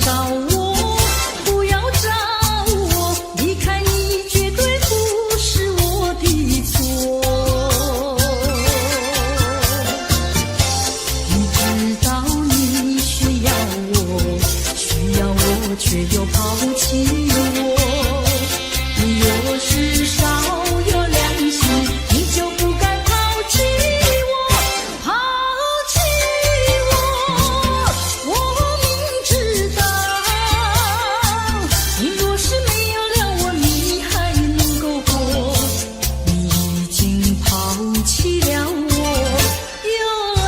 找我，不要找我，离开你绝对不是我的错。你知道你需要我，需要我却又抛弃我。你若是少有良心，你就不该抛弃我，抛弃我。我明知道，你若是没有了我，你还能够活。你已经抛弃了我，又爱。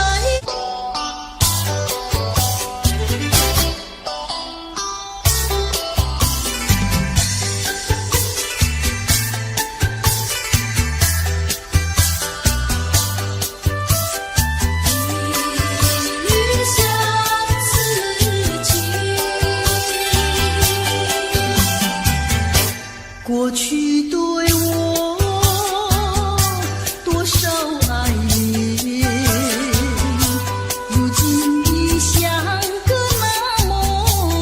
过去对我多少爱恋，如今已像个那么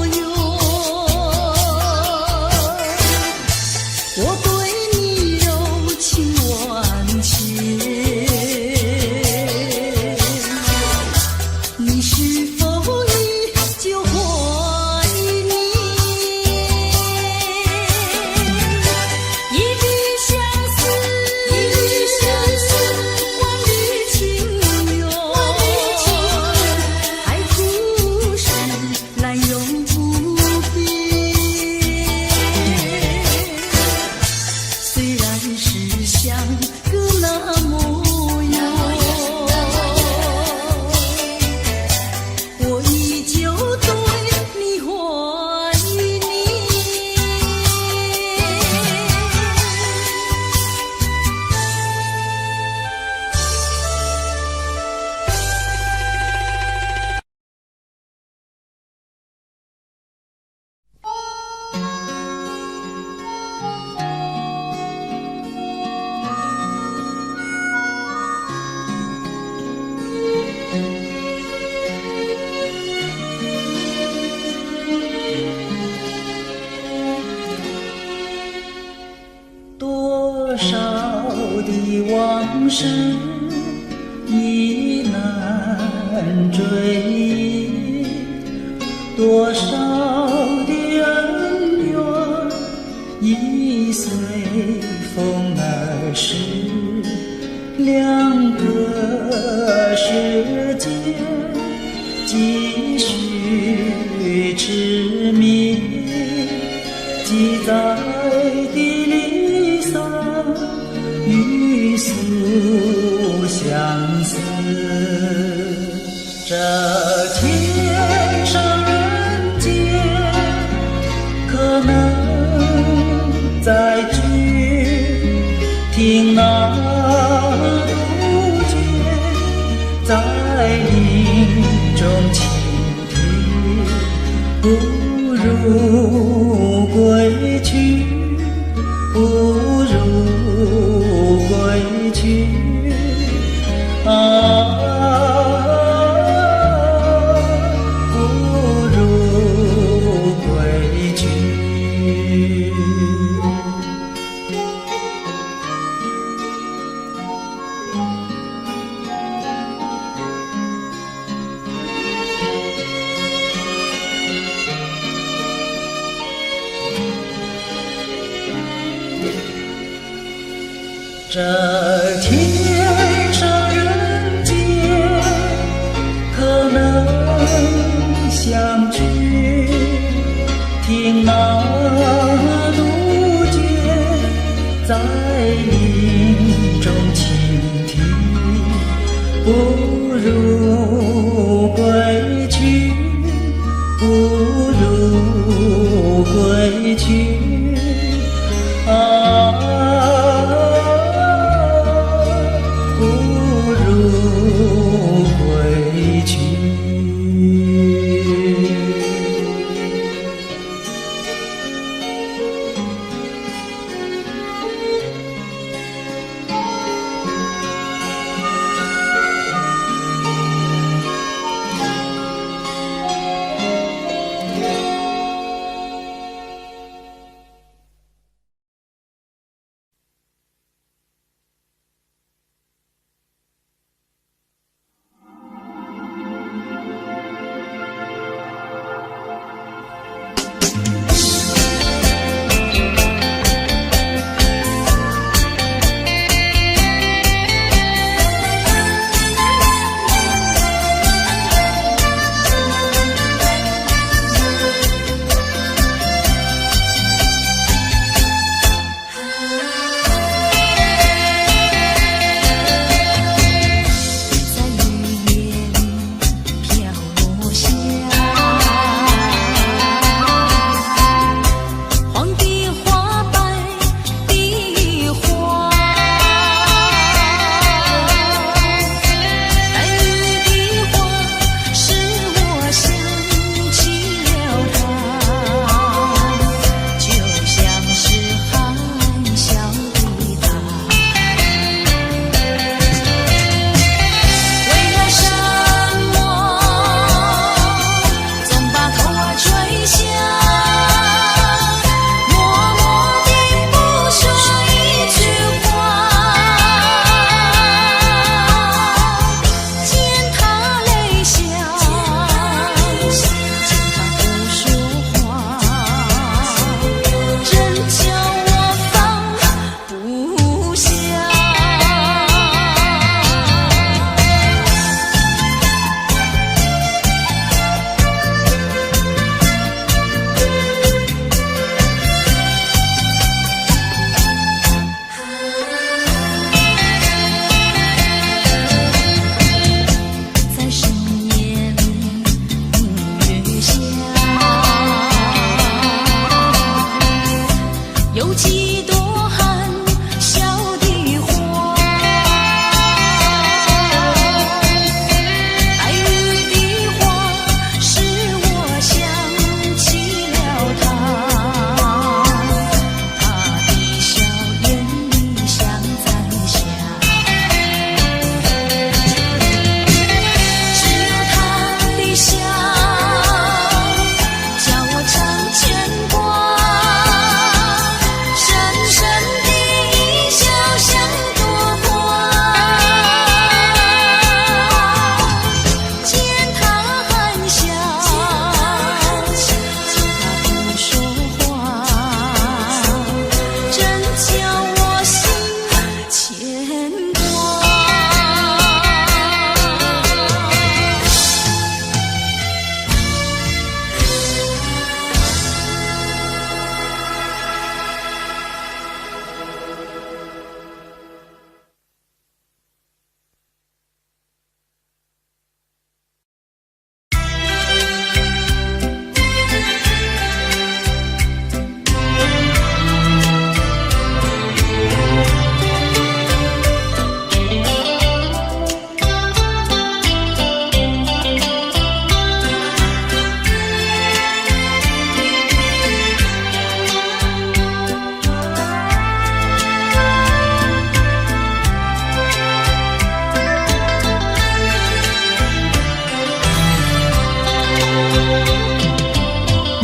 远。我对你柔情万千，你是否依旧怀念？一笔相思，万缕情缘，爱故事来永不变。虽然是像个那么远，我依旧对你怀念。多少的往事已难追忆，多少的恩怨已随风而逝，两个世界继续痴迷，记载的离散与诉相思。这天上人间可能再聚，听那杜鹃在林中倾听，不如归去，不如归去啊，不如归去。这天上人间可能相聚，听那杜鹃在林中倾听，不如归去，不如归去啊，不如归去。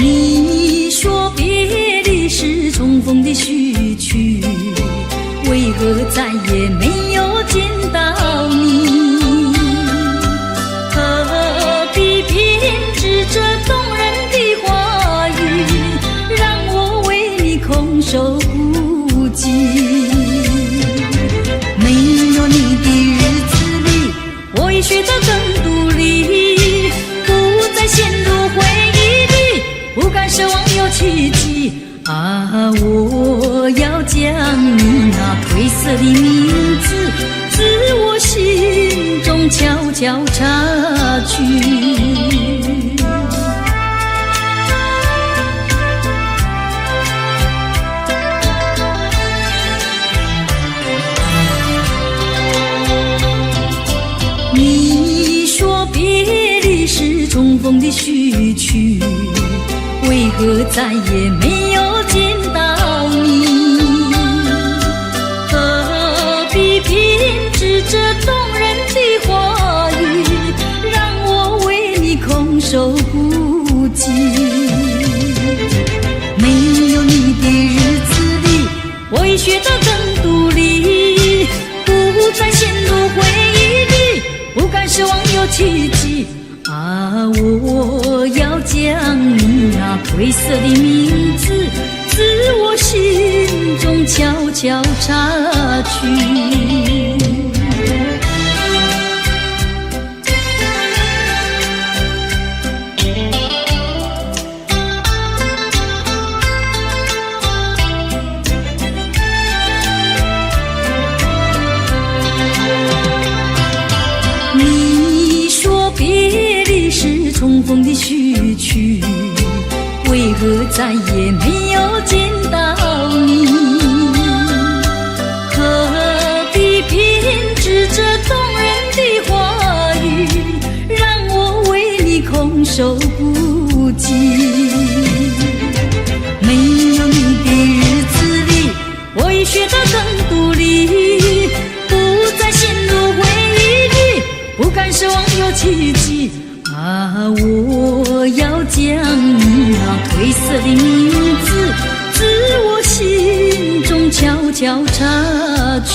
你说别离是重逢的序曲，为何再也没有见到你？何必编织这动人的话语，让我为你空守孤寂？没有你的日子里，我已学得更独立，不再陷入回忆里，不敢奢望有奇迹。啊，我要将你那褪色的名字，自我心中悄悄擦去。你说别离是重逢的序曲，为何再也没有见到你？何必编织这动人的话语，让我为你空守孤寂？没有你的日子里，我已学得更独立，不再陷入回忆里，不敢奢望有奇迹。啊，我要将你那褪色的名字，自我心中悄悄擦去。你说别离是重逢的序曲，为何再也没有见到你？何必编织这动人的话语，让我为你空守孤寂？没有你的日子里，我已学得更独立，不再陷入回忆里，不敢奢望有奇迹。啊，我要将你那褪色的名字，自我心中悄悄擦去。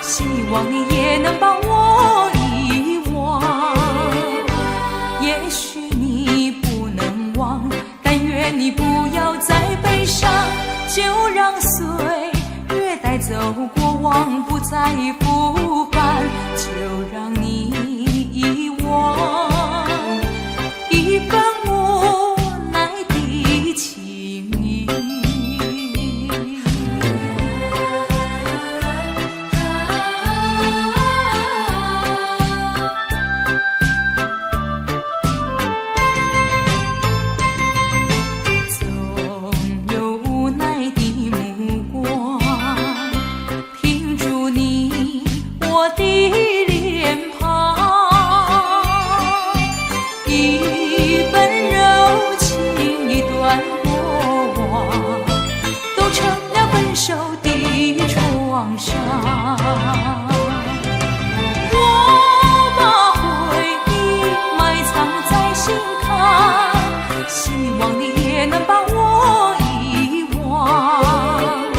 希望你也能帮我遗忘。也许你不能忘，但愿你不要再悲伤，就让岁月带走过往，不再复返，就让你遗忘一份无奈的情谊。希望你也能帮我遗忘。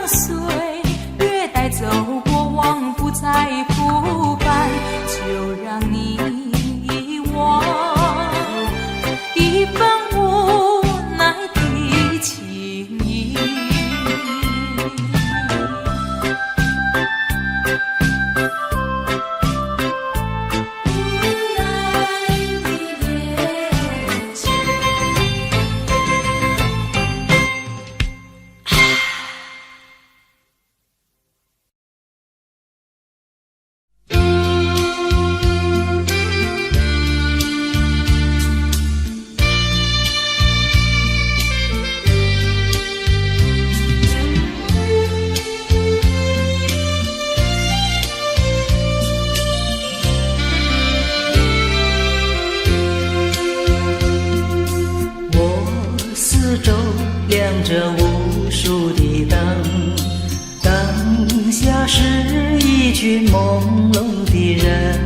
随，越带走过往不再复返，就让你遗忘一份无奈的情意。亮着无数的灯，灯下是一群朦胧的人，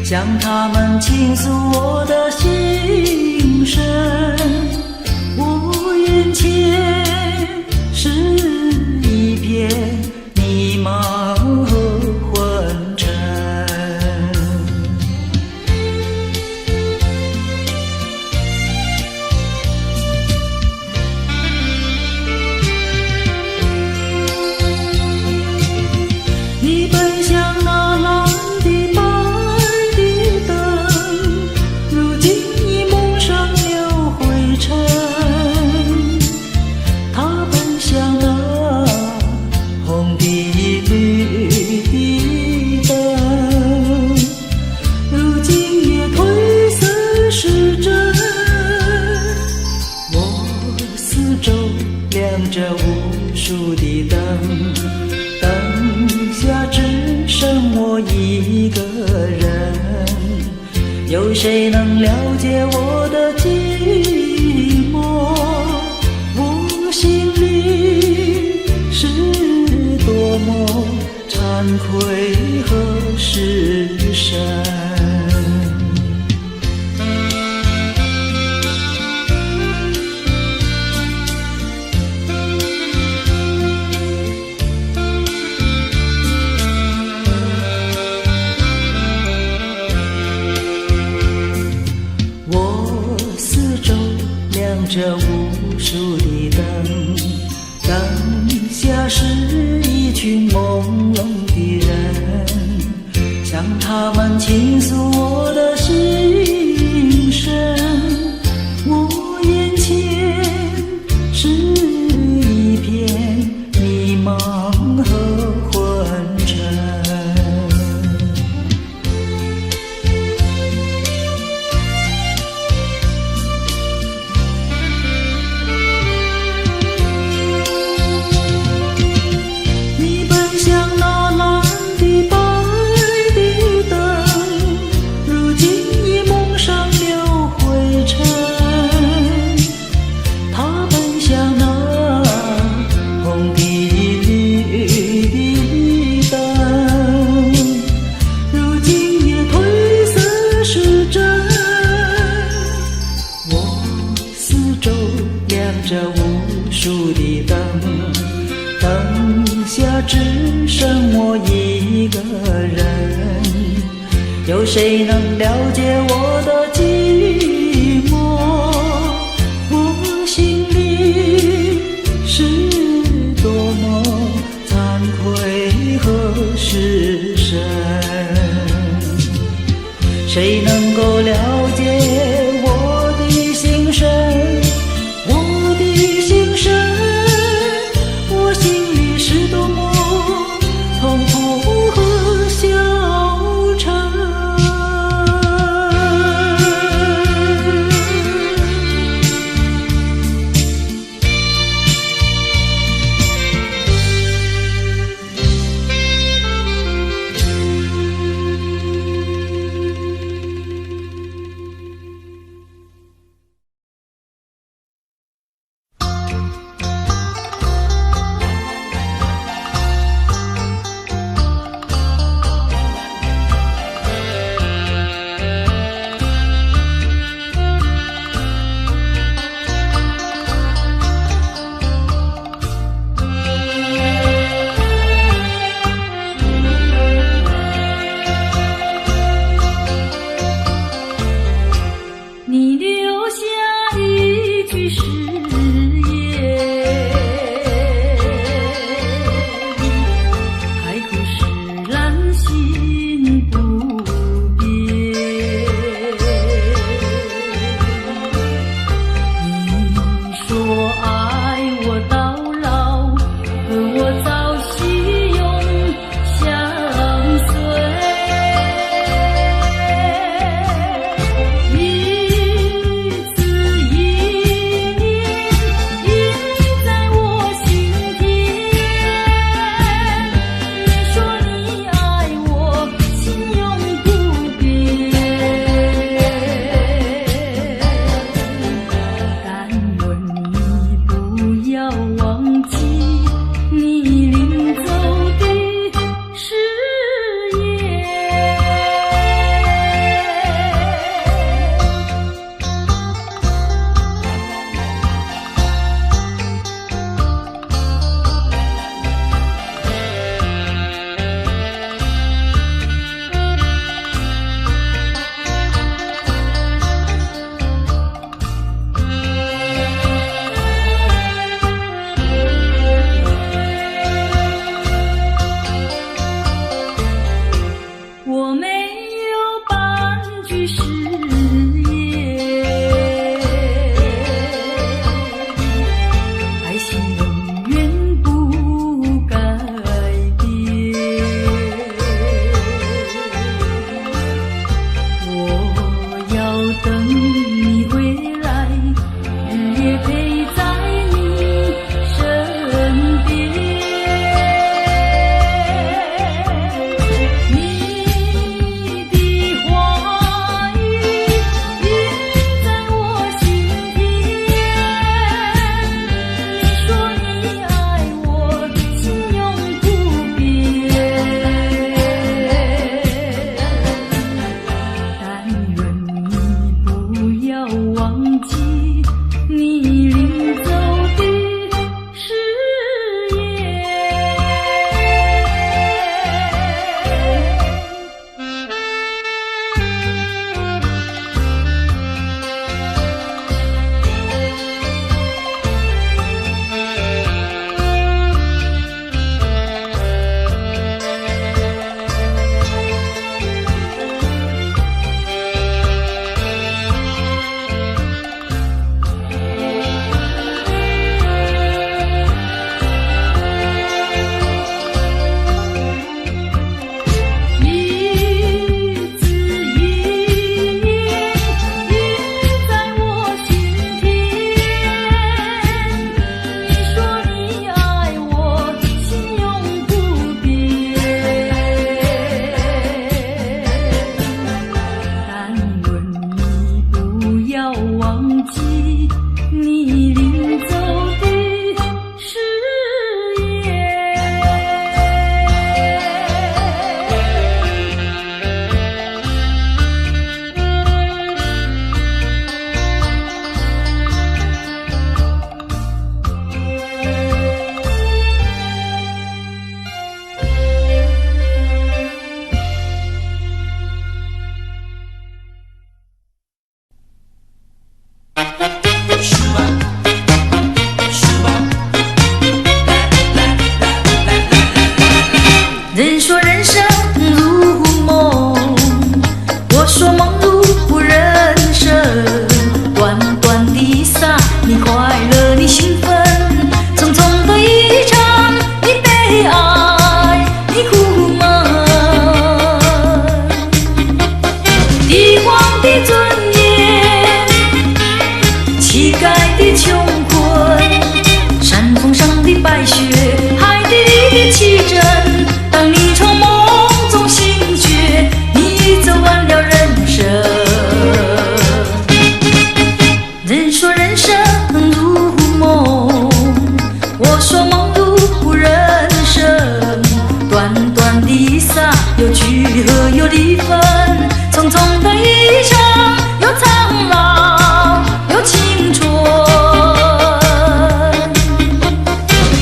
向他们倾诉我的心声。我眼前是一片迷茫和昏沉，你奔向那蓝的白的灯，如今已蒙上了灰尘。他奔向那红的绿的灯，如今也褪色失真。我四周亮着无数的灯，灯下只剩我一个人，有谁能了解我的寂寞？我心里是多么惭愧和失神。亮着无数的灯，灯下是一群朦胧的人，向他们倾诉我的心声。我眼前是一片迷茫和昏沉，着无数的灯，灯下只剩我一个人，有谁能了解我的寂寞？我心里是多么惭愧和失神，谁能够了解我的心声？我心里是多么痛苦和消沉。你快乐，你兴奋，匆匆的一场，你悲哀，你苦闷。帝王的尊严，乞丐的穷困，山峰上的白雪，海底里的奇珍。当你从梦中醒觉，你走完了人生。人说人生如梦，我说梦如人生。短短的一刹，有聚合有离分，匆匆的一场，有苍老有青春。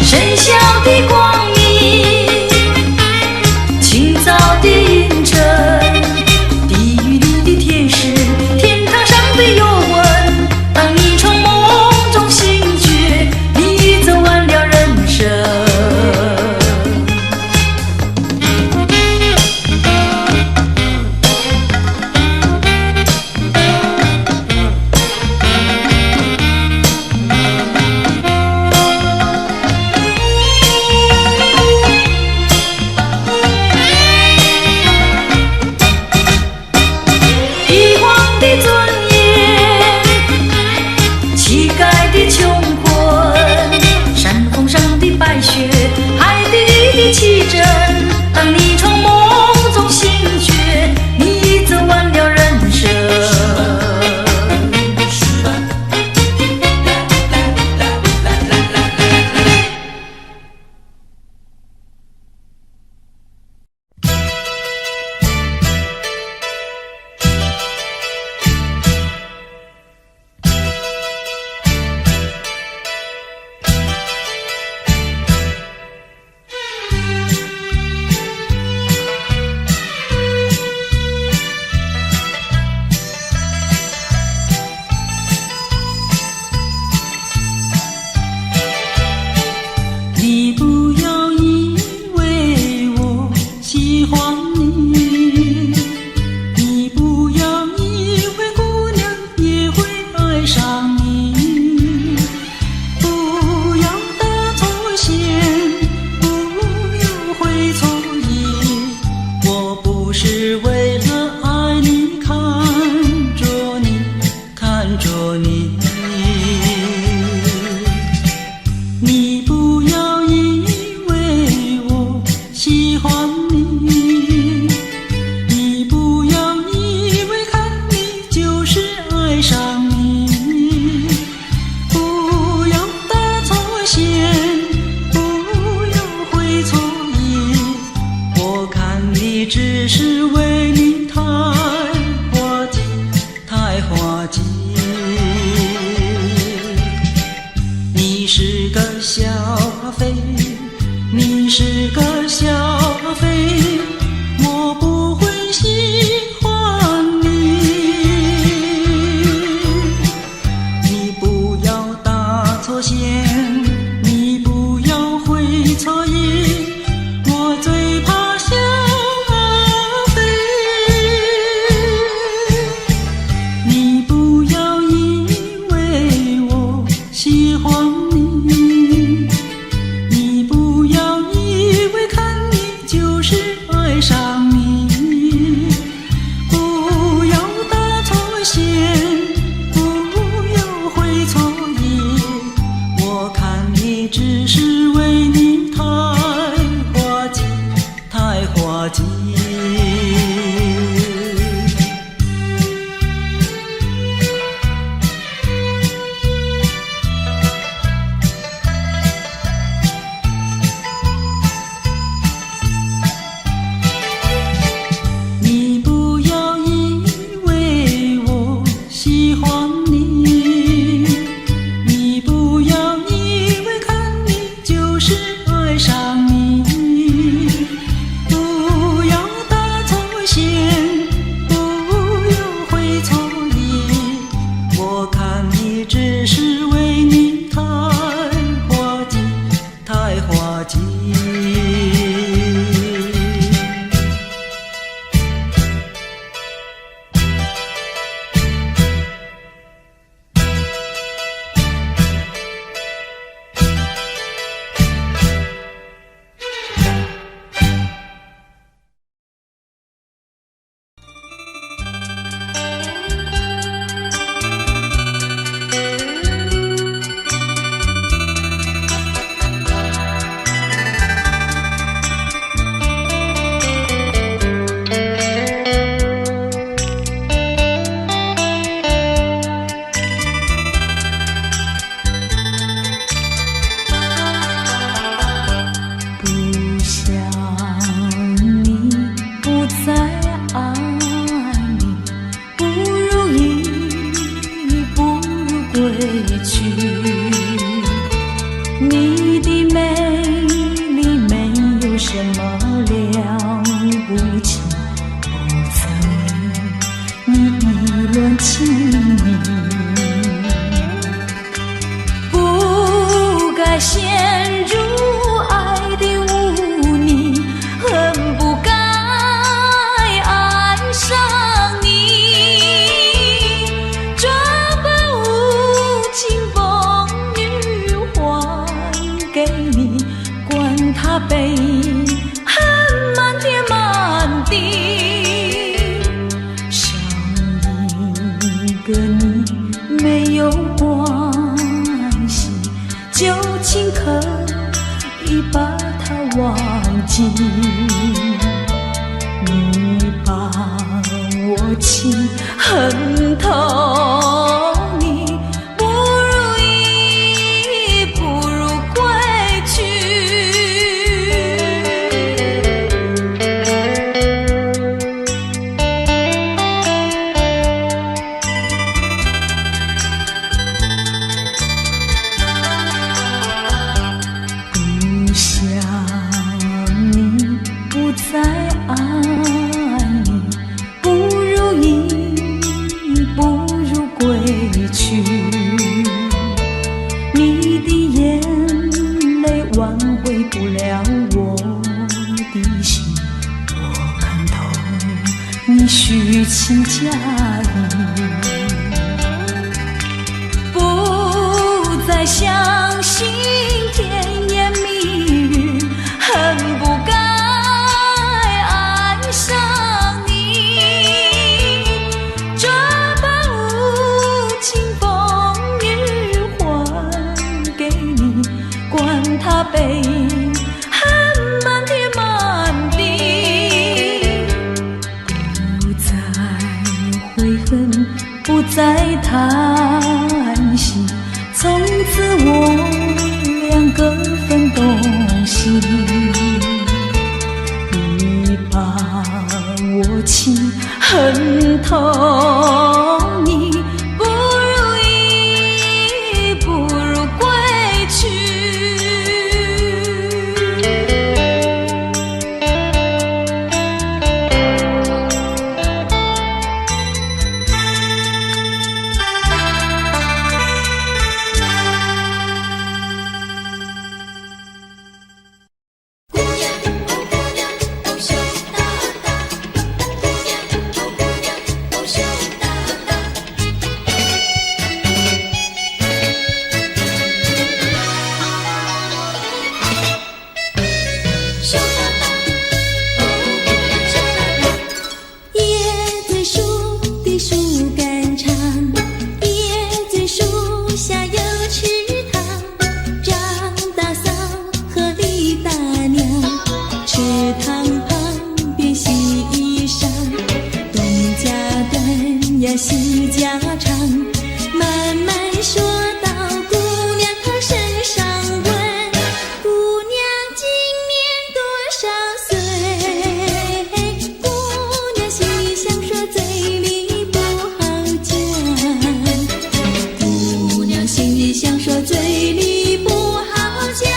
深宵的光明，清早的阴沉，地狱里的天使，天堂上的幽魂。当你从梦中醒觉，你走完了人生。帝王的尊严，乞丐的穷困，山峰上的白雪，海底里的奇珍。当你从梦中醒觉，你走完了人生。你不要以为我喜欢你，你不要以为姑娘也会爱上你。不要打错线，不要会错意，我不是为了爱你看着你，看着你。你不要以为我喜欢你，你不要以为看你就是爱上你。不要打错线，不要会错意，我看你只是为你太滑稽，太滑稽。你是个小飞，你是个小飞，我不会喜欢你。你不要打错线，你不要会错意，我最怕小飞。你不要以为我喜欢你，你不要以为看你就是爱上你。不要打错线，不要会错意，我看你只是为你太滑稽，太滑稽。再陷入爱的污泥，恨不该爱上你。这般无情风雨还给你，管他悲恨满天满地，少一个你没有关系，就请可以把它忘记。你把我情恨透，你不如意，不如归去。不想你，不再爱你，不如意，不如归去。你的眼泪挽回不了我的心，我看透你虚情假意，不再相信甜言蜜语，恨不该爱上你。这般无情风雨还给你，管他悲恨满天满地。不再悔恨，不再叹息，从此我两个分东西。你把我情恨透，你不如意，不如归去。西家常，慢慢说到姑娘她身上问，姑娘今年多少岁？姑娘心里想说，嘴里不好讲。姑娘心里想说，嘴里不好讲。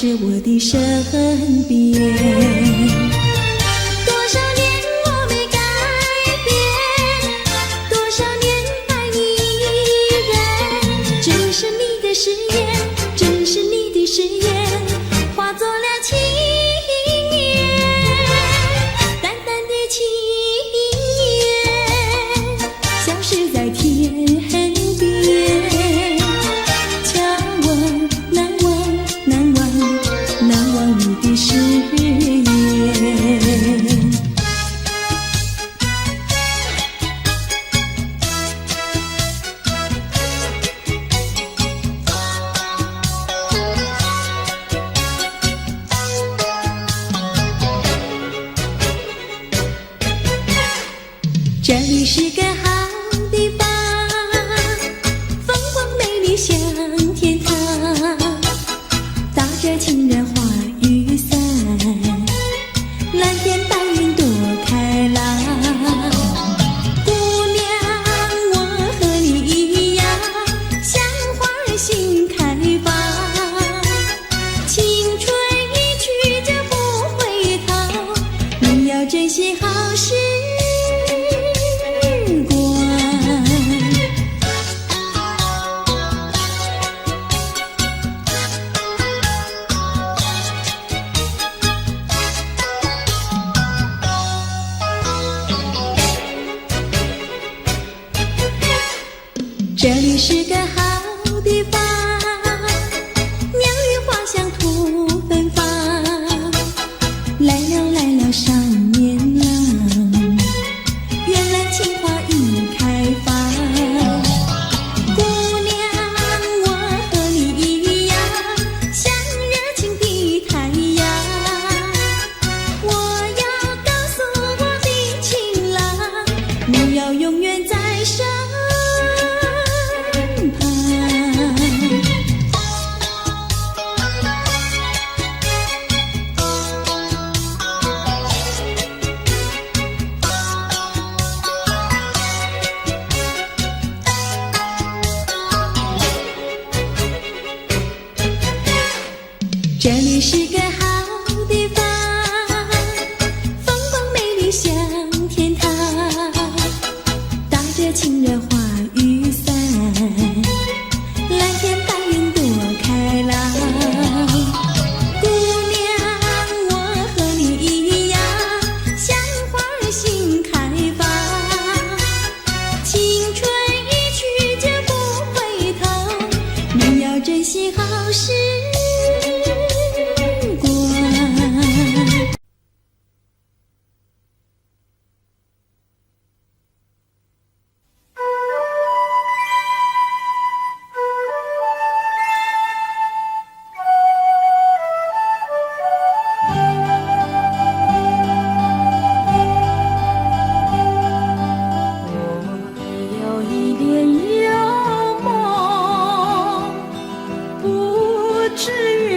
是我的身边。多少年我没改变，多少年爱你依然。这是你的誓言，这是你的誓言，化作了情缘，淡淡的情缘，消失在天边。眺望，难忘，难忘，难忘你的誓言。这里是个好地方，风光美丽像天堂，打着情人花雨伞，蓝天白云多开朗。姑娘，我和你一样，像花儿心开放，青春一去就不回头，你要珍惜好时这里是个好地方，鸟语花香吐芬芳，来了来了少年郎，原来情花已开放。姑娘，我和你一样，像热情的太阳，我要告诉我的情郎，你要永远在身这里是个好地方，风光美丽像天堂，打着情人花雨伞，蓝天白云多开朗。姑娘，我和你一样，像花儿心开放，青春一去就不回头，你要珍惜好时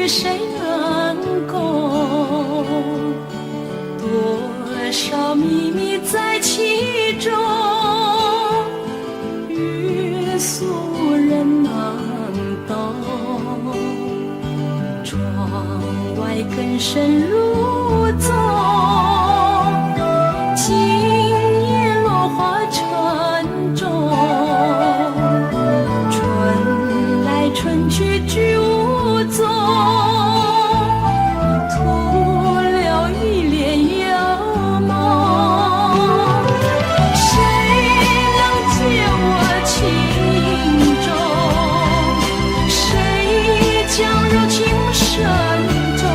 谁能够？多少秘密在其中，欲俗人难懂。窗外更深入宗，今夜落花沉重。春来春去居无踪。将柔情深重。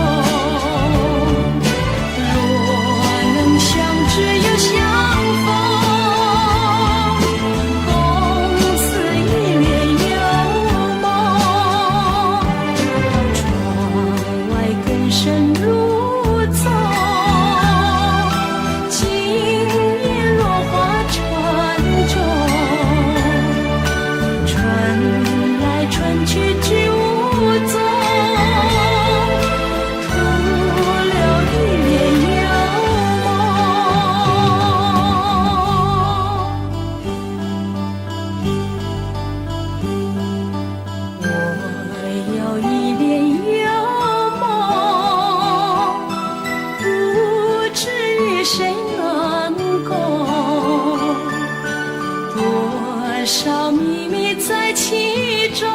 在其中，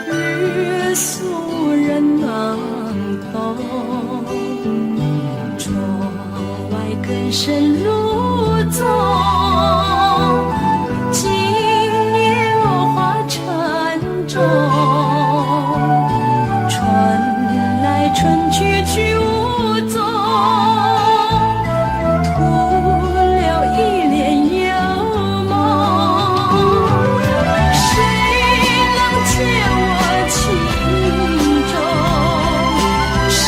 日宿人难懂，窗外更深入踪。今夜落花沉重，春来春去去无踪，徒留一帘幽梦。谁能解我情衷？谁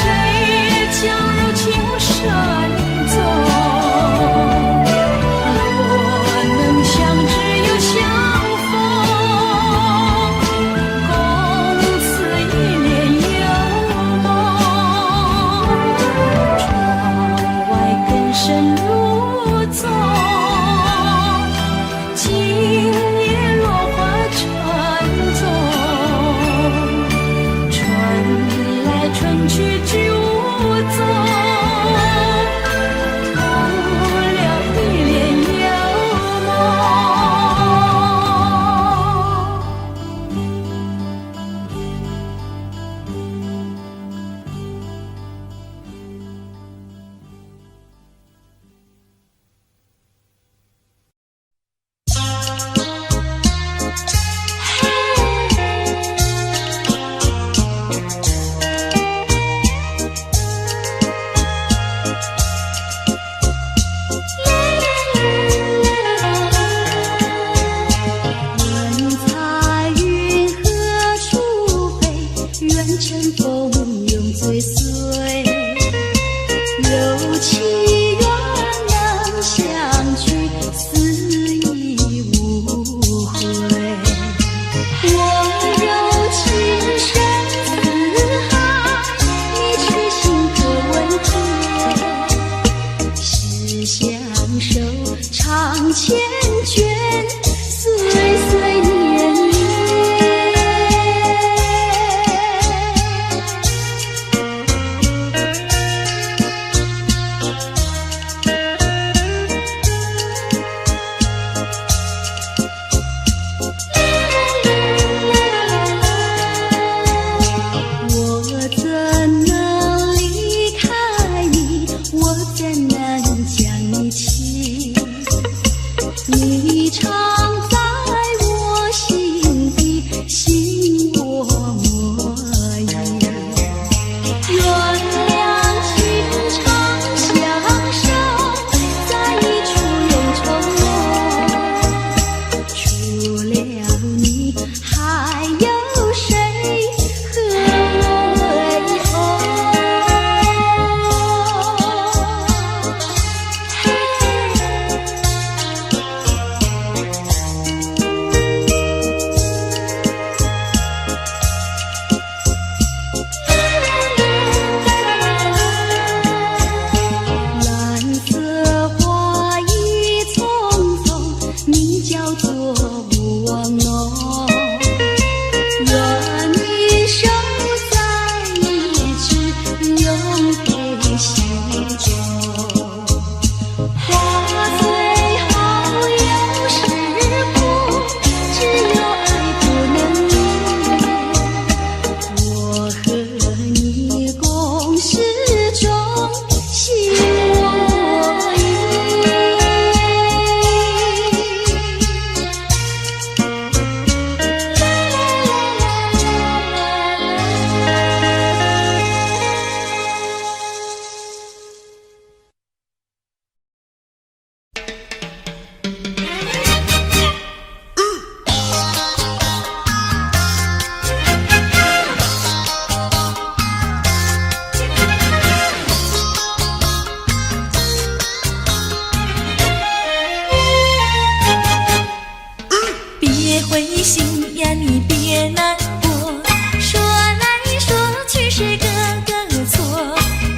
将柔情深踪？若能相知又相逢，共此一帘幽梦。窗外更深入踪，今夜落花沉重。春来春去去无踪，徒留一帘幽梦。问彩云何处飞？愿乘风永追随。有期愿能相聚，思忆无悔。我柔情深似海，你痴心可问天。是相守长缱绻，岁岁年年。我怎能离开你？我怎能将你弃？你常在我心底，心我莫疑。愿两情长相守，在一处永重逢。除了你，还有谁和我为后？蓝色花意匆匆，名叫做不忘浓。愿你守在一直，永陪心中。花虽好，有时苦，只有爱不能言。我和你共始终，心我意。别灰心呀，你别难过，说来说去是个个错，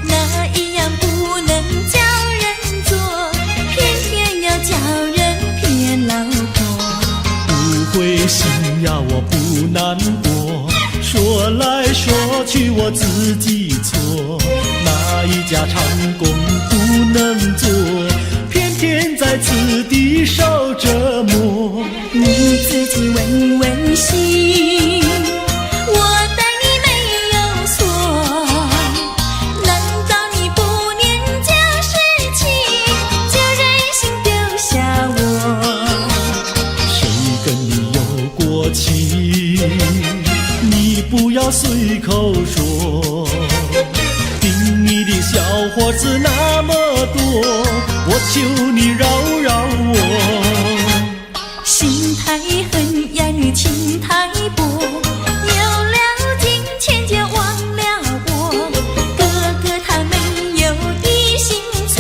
那一样不能叫人做，偏偏要叫人骗老婆。不灰心呀，我不难过，说来说去我自己错，哪一家长工不能做，偏偏天在此地受折磨。你自己问问心，我待你没有错，难道你不念旧事情，就任性丢下我？谁跟你有过情，你不要随口说。听你的小伙子那么多，我求你饶饶我。心太狠呀，你情太薄，有了金钱就忘了我。哥哥他没有一心错，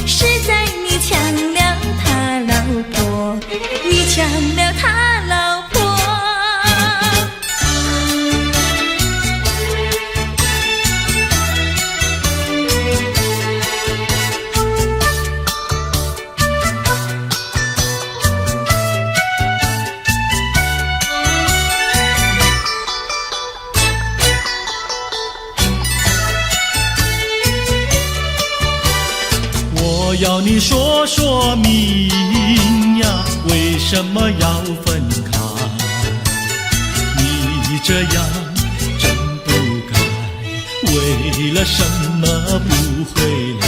是在你抢了他老婆，你抢了他老婆。我要你说说明呀，为什么要分开？你这样真不该，为了什么不回来？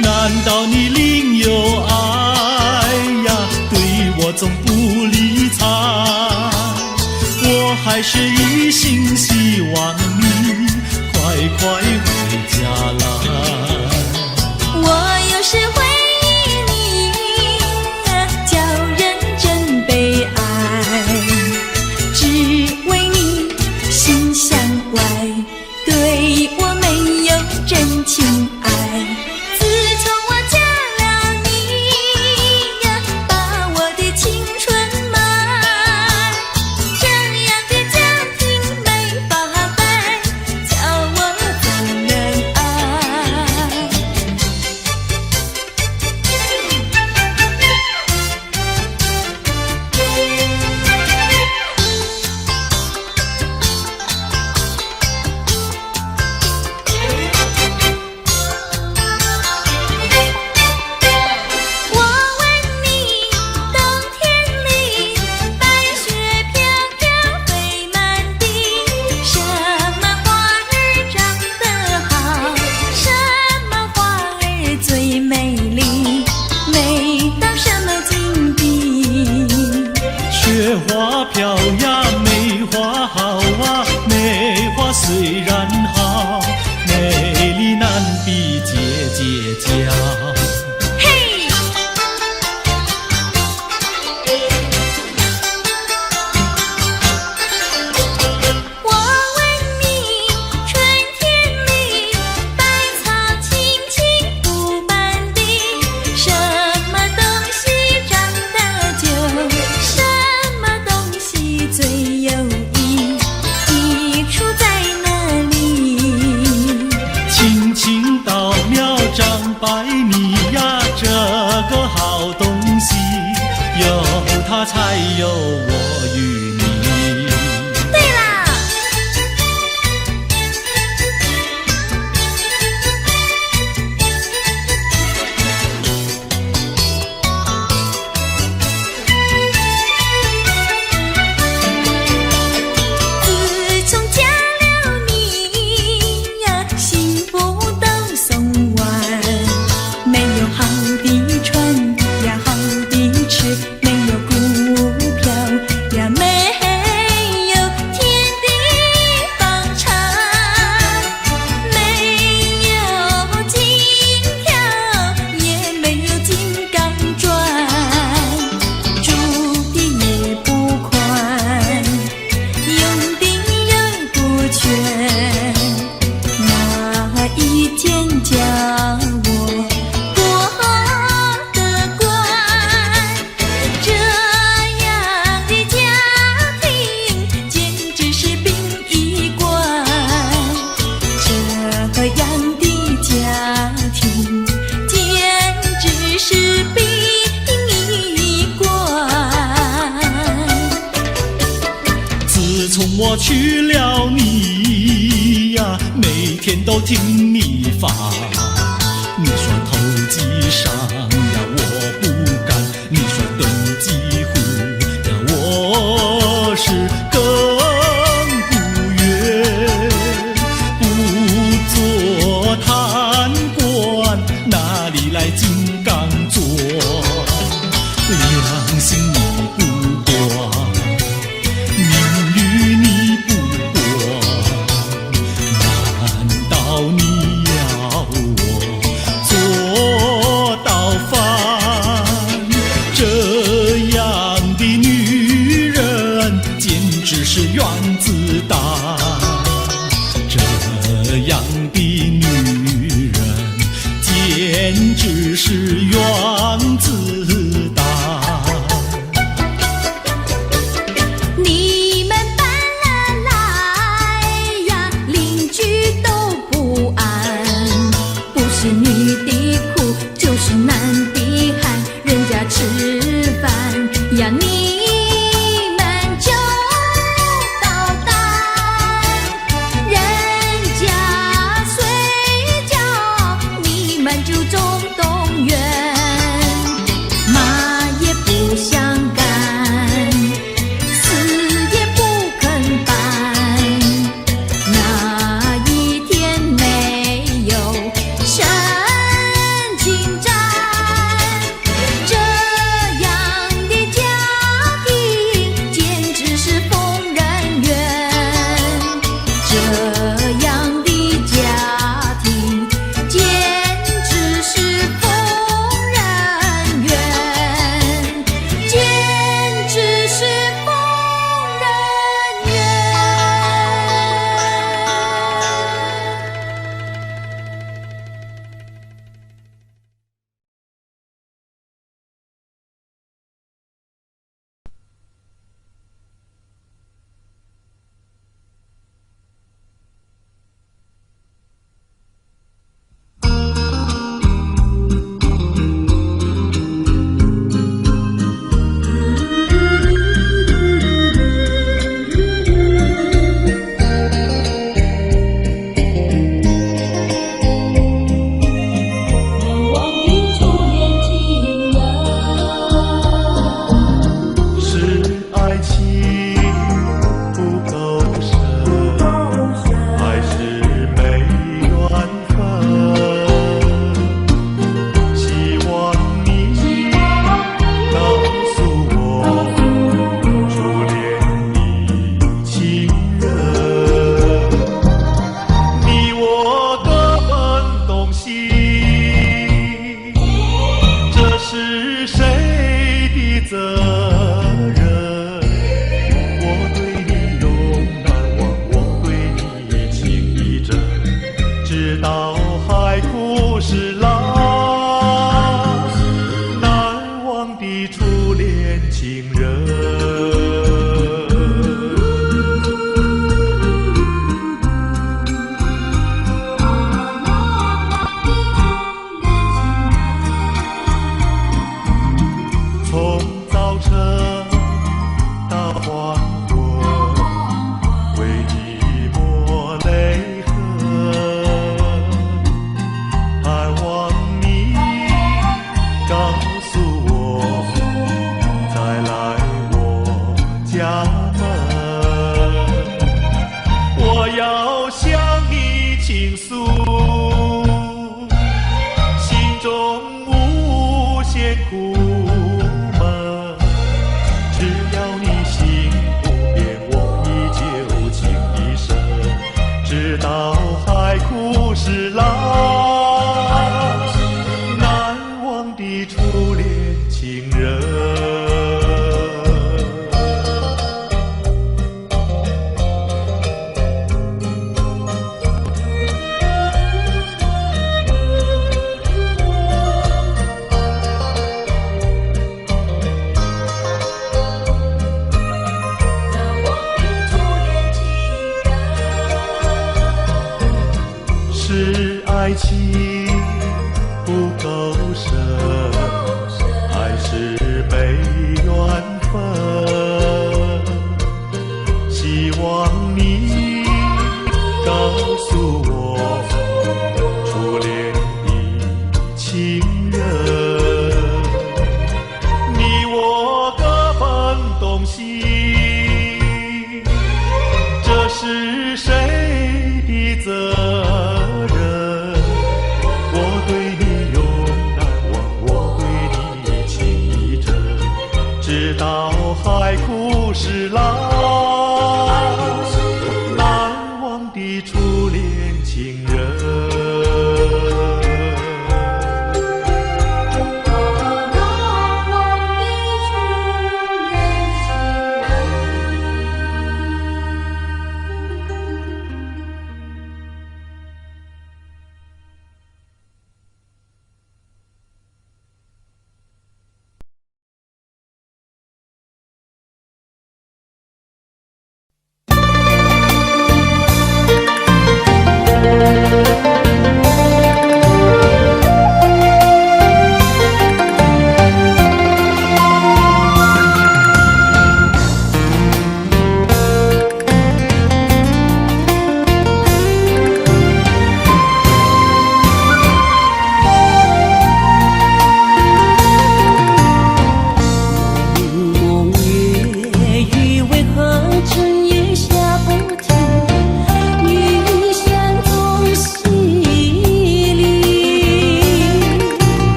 难道你另有爱呀？对我总不理睬，我还是一心希望你快快回家来。我有时会忆你，叫人真悲哀，只为你心向外，对我没有真情爱。自从我嫁了你呀，把我的青春卖，这样的家庭没法摆，叫我怎能爱？我问你，冬天里白雪飘飘飞满地，什么花儿长得好，什么花儿最美丽，美到什么境地？雪花飘呀，梅花好啊，梅花虽然好，美丽难比姐姐娇。嘿！我问你，春天里百草青青布满地，什么东西长得久，什么东西最有益，益处在哪里？青青稻苗长百米呀，这个好东西，有它才有我与你。对啦！自从嫁了你呀，幸福都送完，没有好的穿呀，好的吃，没有股票呀，没有天地方长，没有金条，也没有金刚钻，住的也不宽，用的也不全，哪一天叫我过得关？这样的家庭简直是殡仪馆，这样的家庭简直是殡仪馆。自从我娶了你呀，每天都听你发，你说投机上呀，我不敢。你说登几户呀，我是更不愿。不做贪官，哪里来金刚座？良心你不管，名誉你不管，难道你要我做到饭？这样的女人简直是原子弹，这样的女人简直是原子弹。你们搬了来呀，邻居都不安。不是女的苦，就是男的寒，人家吃饭呀，你们就捣蛋。人家睡觉，你们就总动员。骂也不想干，死也不肯搬。哪一天没有神经战？这样的家庭简直是疯人院，这样的家庭简直是疯人院，简直是疯人院。是爱情不够深，还是没缘分？希望你告诉我，初恋的情人，你我更懂心，这是谁的责任？我对你永难忘，我对你情意真，直到海枯石烂，难忘的初恋情人。从早晨到黄昏，为你抹泪痕，盼望你告诉我，再来我家门，我要向你倾诉心中无限苦闷。只要你心不变，我依旧情一生，直到海枯石烂，难忘的初恋情人。是爱情不够深，还是没缘分？希望你告诉我，初恋的情人。是难忘的初恋情人。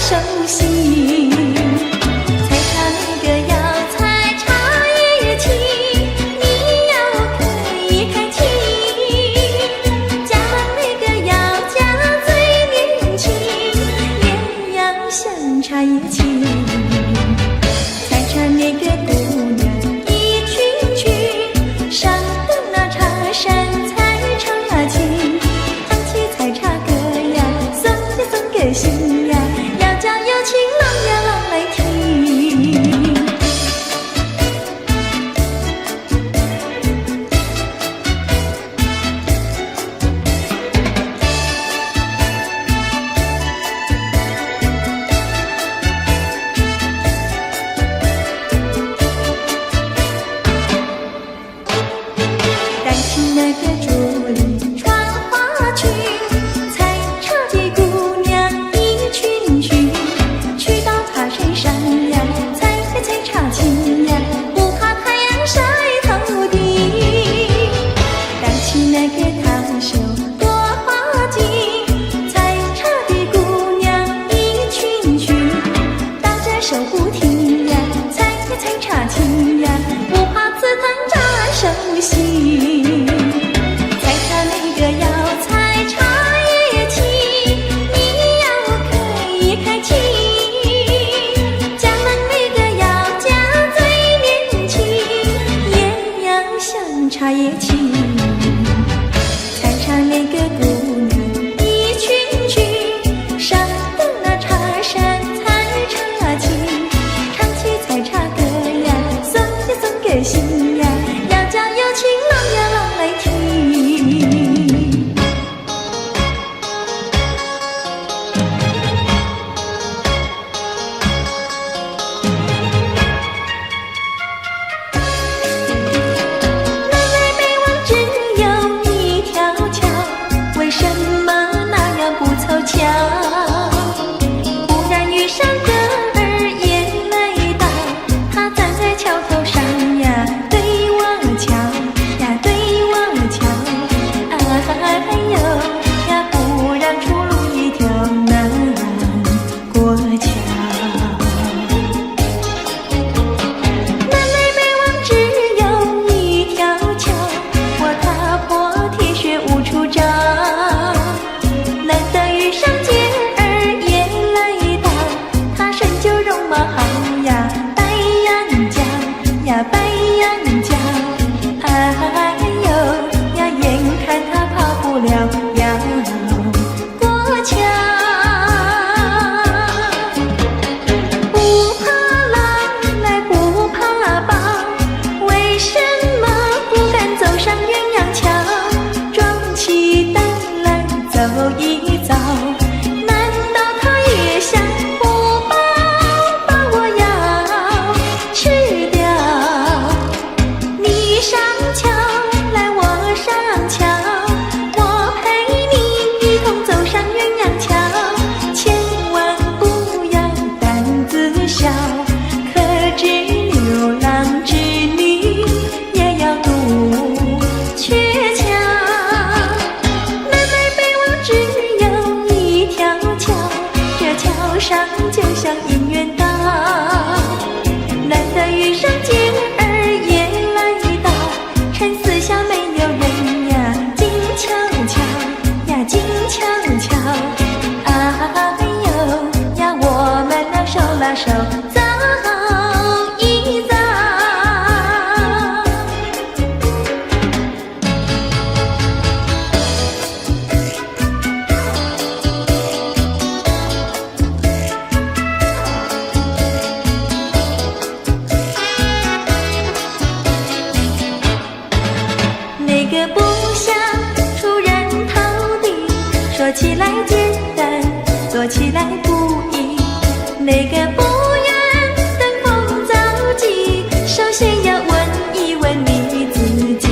手心。采茶那个要采茶叶青，你要开开青。家门那个要家最年轻，脸要像茶叶青。采茶那个姑娘一群群，上的那茶山采茶青。唱起采茶歌呀，送呀送给心呀，要叫有情郎呀郎来听。担起那个竹林穿花裙，采茶的姑娘一群群，去到茶山上呀，采茶青呀，不怕太阳晒头顶。担起那个烫袖朵花巾，采茶的姑娘一群群，打着手不停呀，采茶青呀，不怕刺疼扎手心。采茶那个要采茶叶青，你要开青。家门那个要家最年轻，也要像茶叶青。采茶那个姑娘一群群，上的那茶山采茶青。唱起采茶歌呀，送呀送给心呀，要叫有情郎呀郎来听。南来北往只有一条桥，为什么那样不凑巧？忽然遇上个儿也来到，他站在桥头上呀，对我瞧呀，对我瞧。哎呦呀，不让出路一条难过桥。南来北往只有一条桥，我踏破铁鞋无处找。难得遇上姐儿也来到，她身就容貌好呀，白羊角呀，白羊角。哎呦呀，眼看她跑不了要过桥。不怕狼来不怕豹，为什么不敢走上鸳鸯桥？壮起胆来走一遭，难道他也想不饱把我要吃掉？你上桥来我上桥，我陪你一同走上鸳鸯桥，千万不要胆子小，可知牛郎织女也要渡鹊桥。南来北往只有一条桥，这桥上就像姻缘岛。难得遇上姐儿也来到，趁四下没有人呀，静悄悄呀，静悄悄。哎呦呀，我们俩手拉手走一走。那个不想出人头地，说起来简单，做起来不易。那个不愿登峰造极，首先要问一问你自己。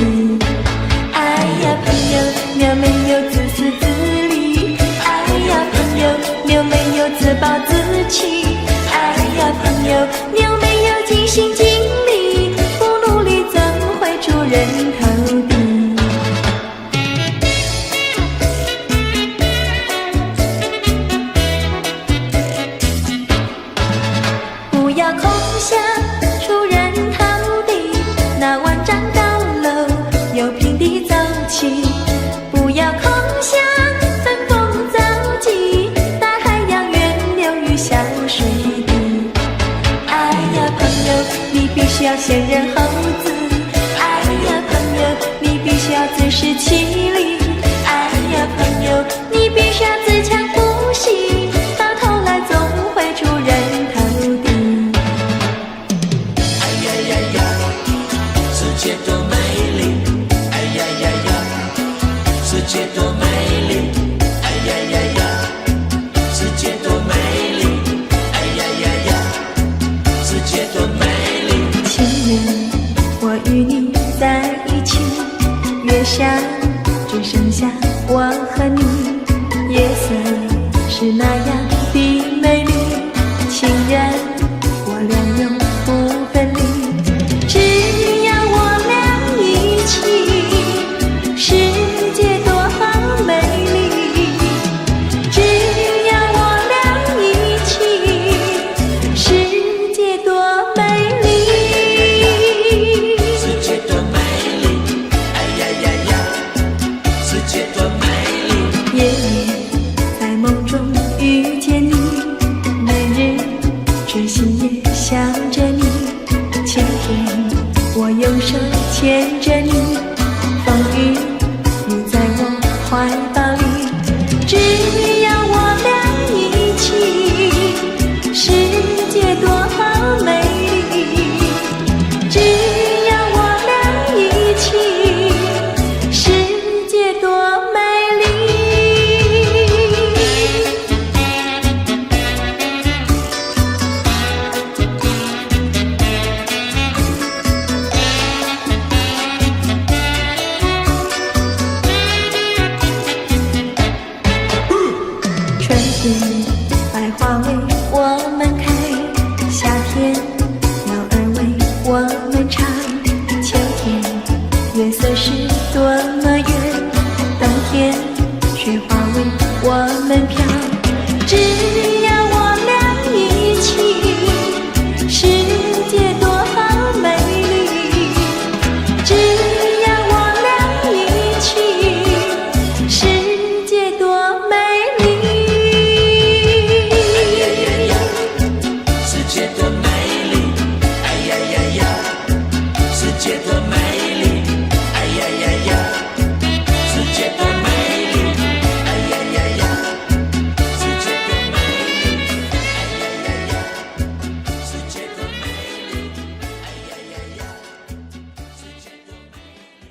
哎呀，朋友，你有没有自私自利？哎呀，朋友，你有没有自暴自弃？哎呀，朋友，你有没有尽心尽力？不努力怎会出人头地？仙人猴子。哎呀朋友，你必须要自食其力。哎呀朋友，你必须要自强不息，到头来总会出人头地。哎呀呀呀，世界多美丽！哎呀呀呀，世界多美丽！哎呀呀呀，世界多美丽！哎呀呀呀，世界多美丽！情人，我与你在一起，月下只剩下我和你，夜色是那样的美丽，情人我俩永不分离，只要我俩一起，世界多美丽，只要我俩一起，世界多美丽。世界多美丽！哎呀呀呀，世界多美丽！夜夜在梦中遇见你，每日痴心也想着你，晴天我用手牵着你，风雨你在我怀抱里，只要我俩一起，世界多美丽，只要我俩一起，世界多美丽。春天百花为我们开，夏天鸟儿为我们唱，秋天月色是多么圆，冬天雪花为我们飘，只要我俩一起，世界多美丽，只要我俩一起，世界多美丽。哎呀呀呀，世界多美丽！哎呀呀呀，世界多美丽！哎呀呀呀，世界多美丽！哎呀呀呀，世界多美丽！哎呀呀呀，世界多美丽！哎呀呀呀，世界多美丽！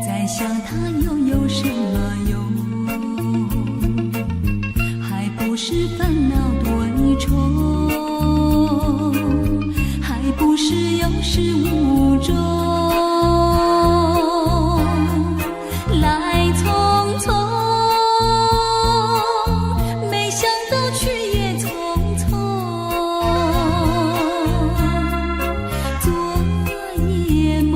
再想他又有什么用？还不是烦恼多一重，还不是有始无终。来匆匆，没想到去也匆匆。昨夜梦，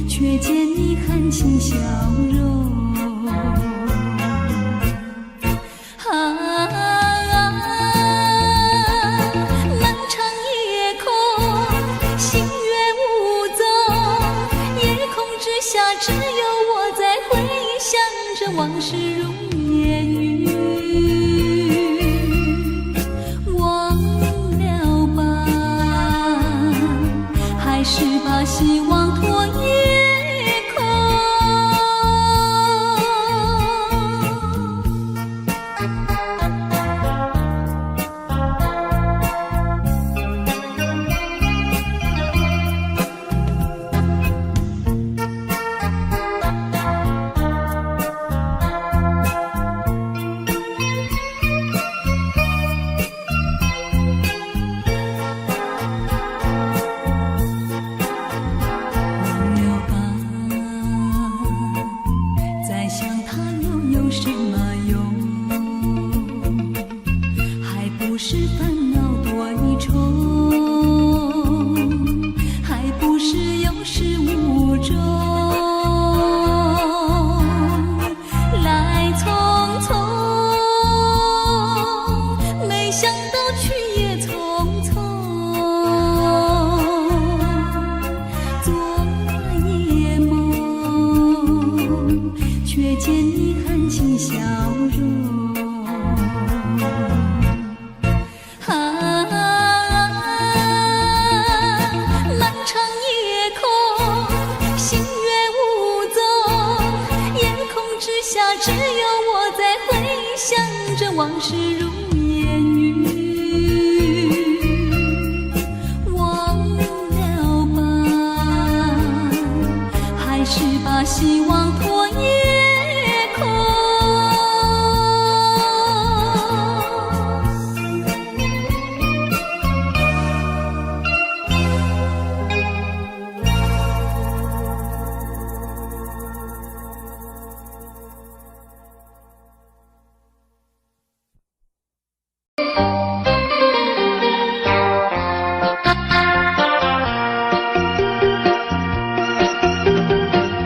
却见你含情笑容。漫长夜空，星月无踪，夜空之下只有我在回想着往事如烟云。忘了吧，还是把希望托夜空。往事如烟云，忘了吧，还是把希望托夜空。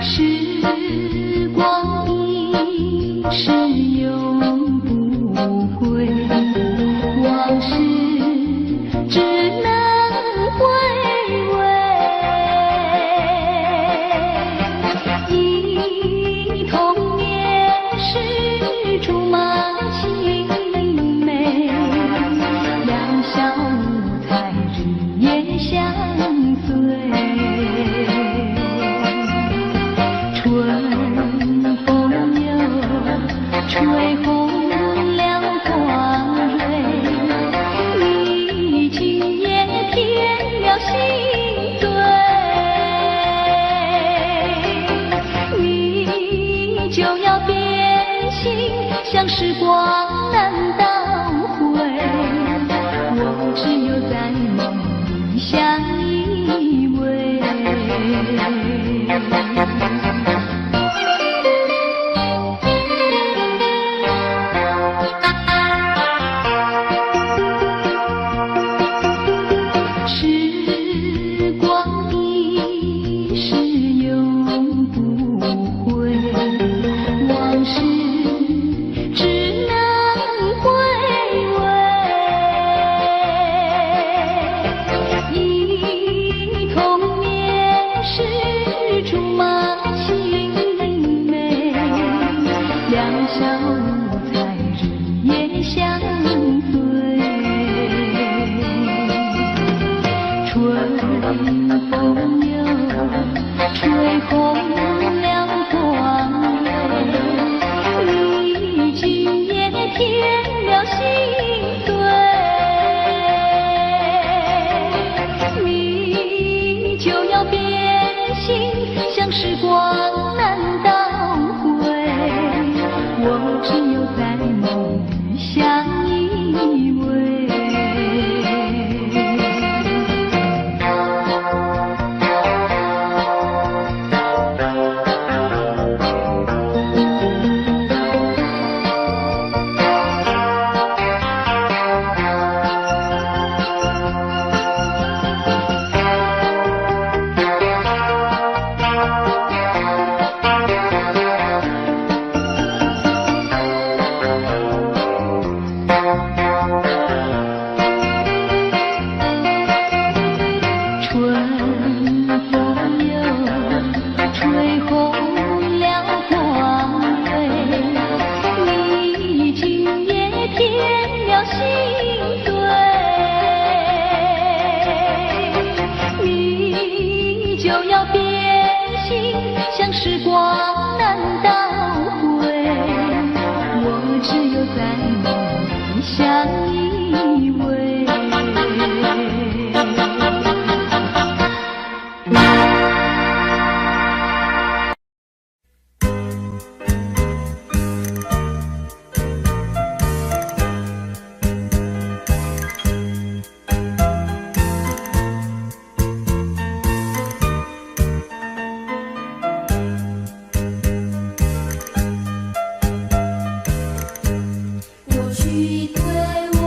时光一逝永不回，往事只能回味。忆童年时竹马青梅，两小无猜日夜相随。春风又吹红了花蕊，你今夜添了心醉，你就要变心，像时光难倒回，我只有在梦里相依偎。时光一逝永不回，往事只能回味。忆童年时竹马青梅，两小无猜日夜相随。春风又吹红了花蕊，你今夜添了心醉，你就要变心，像时光难倒回，我只有在梦里相依偎。像时光难倒回，我只有在梦里相依偎。过去对我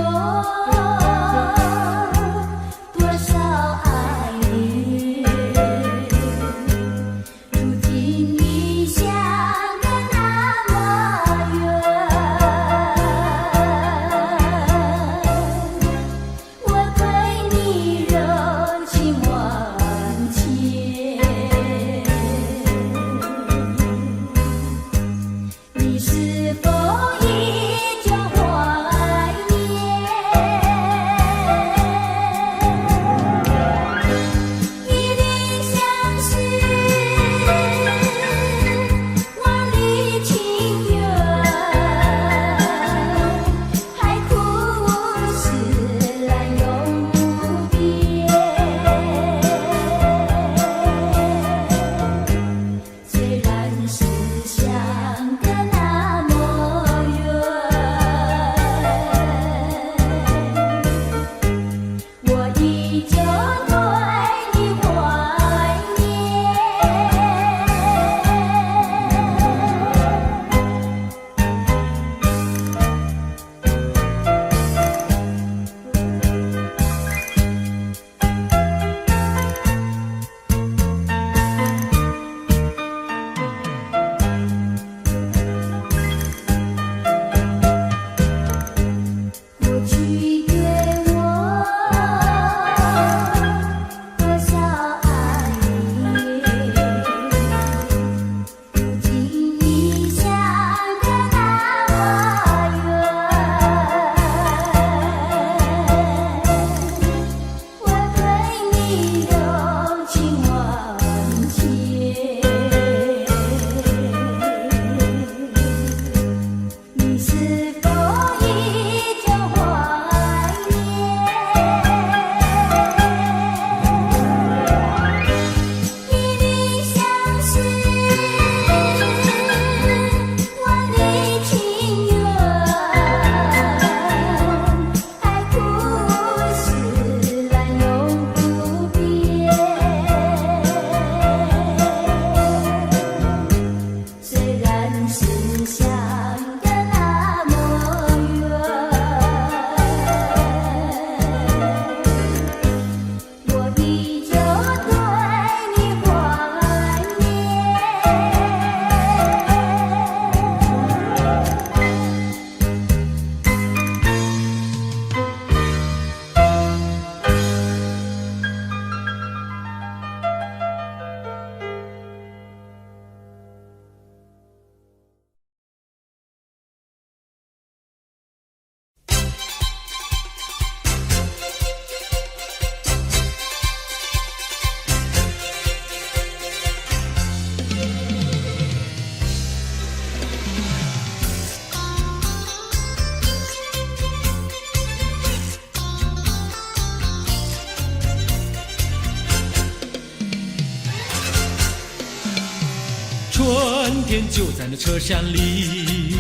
天就在那车厢里，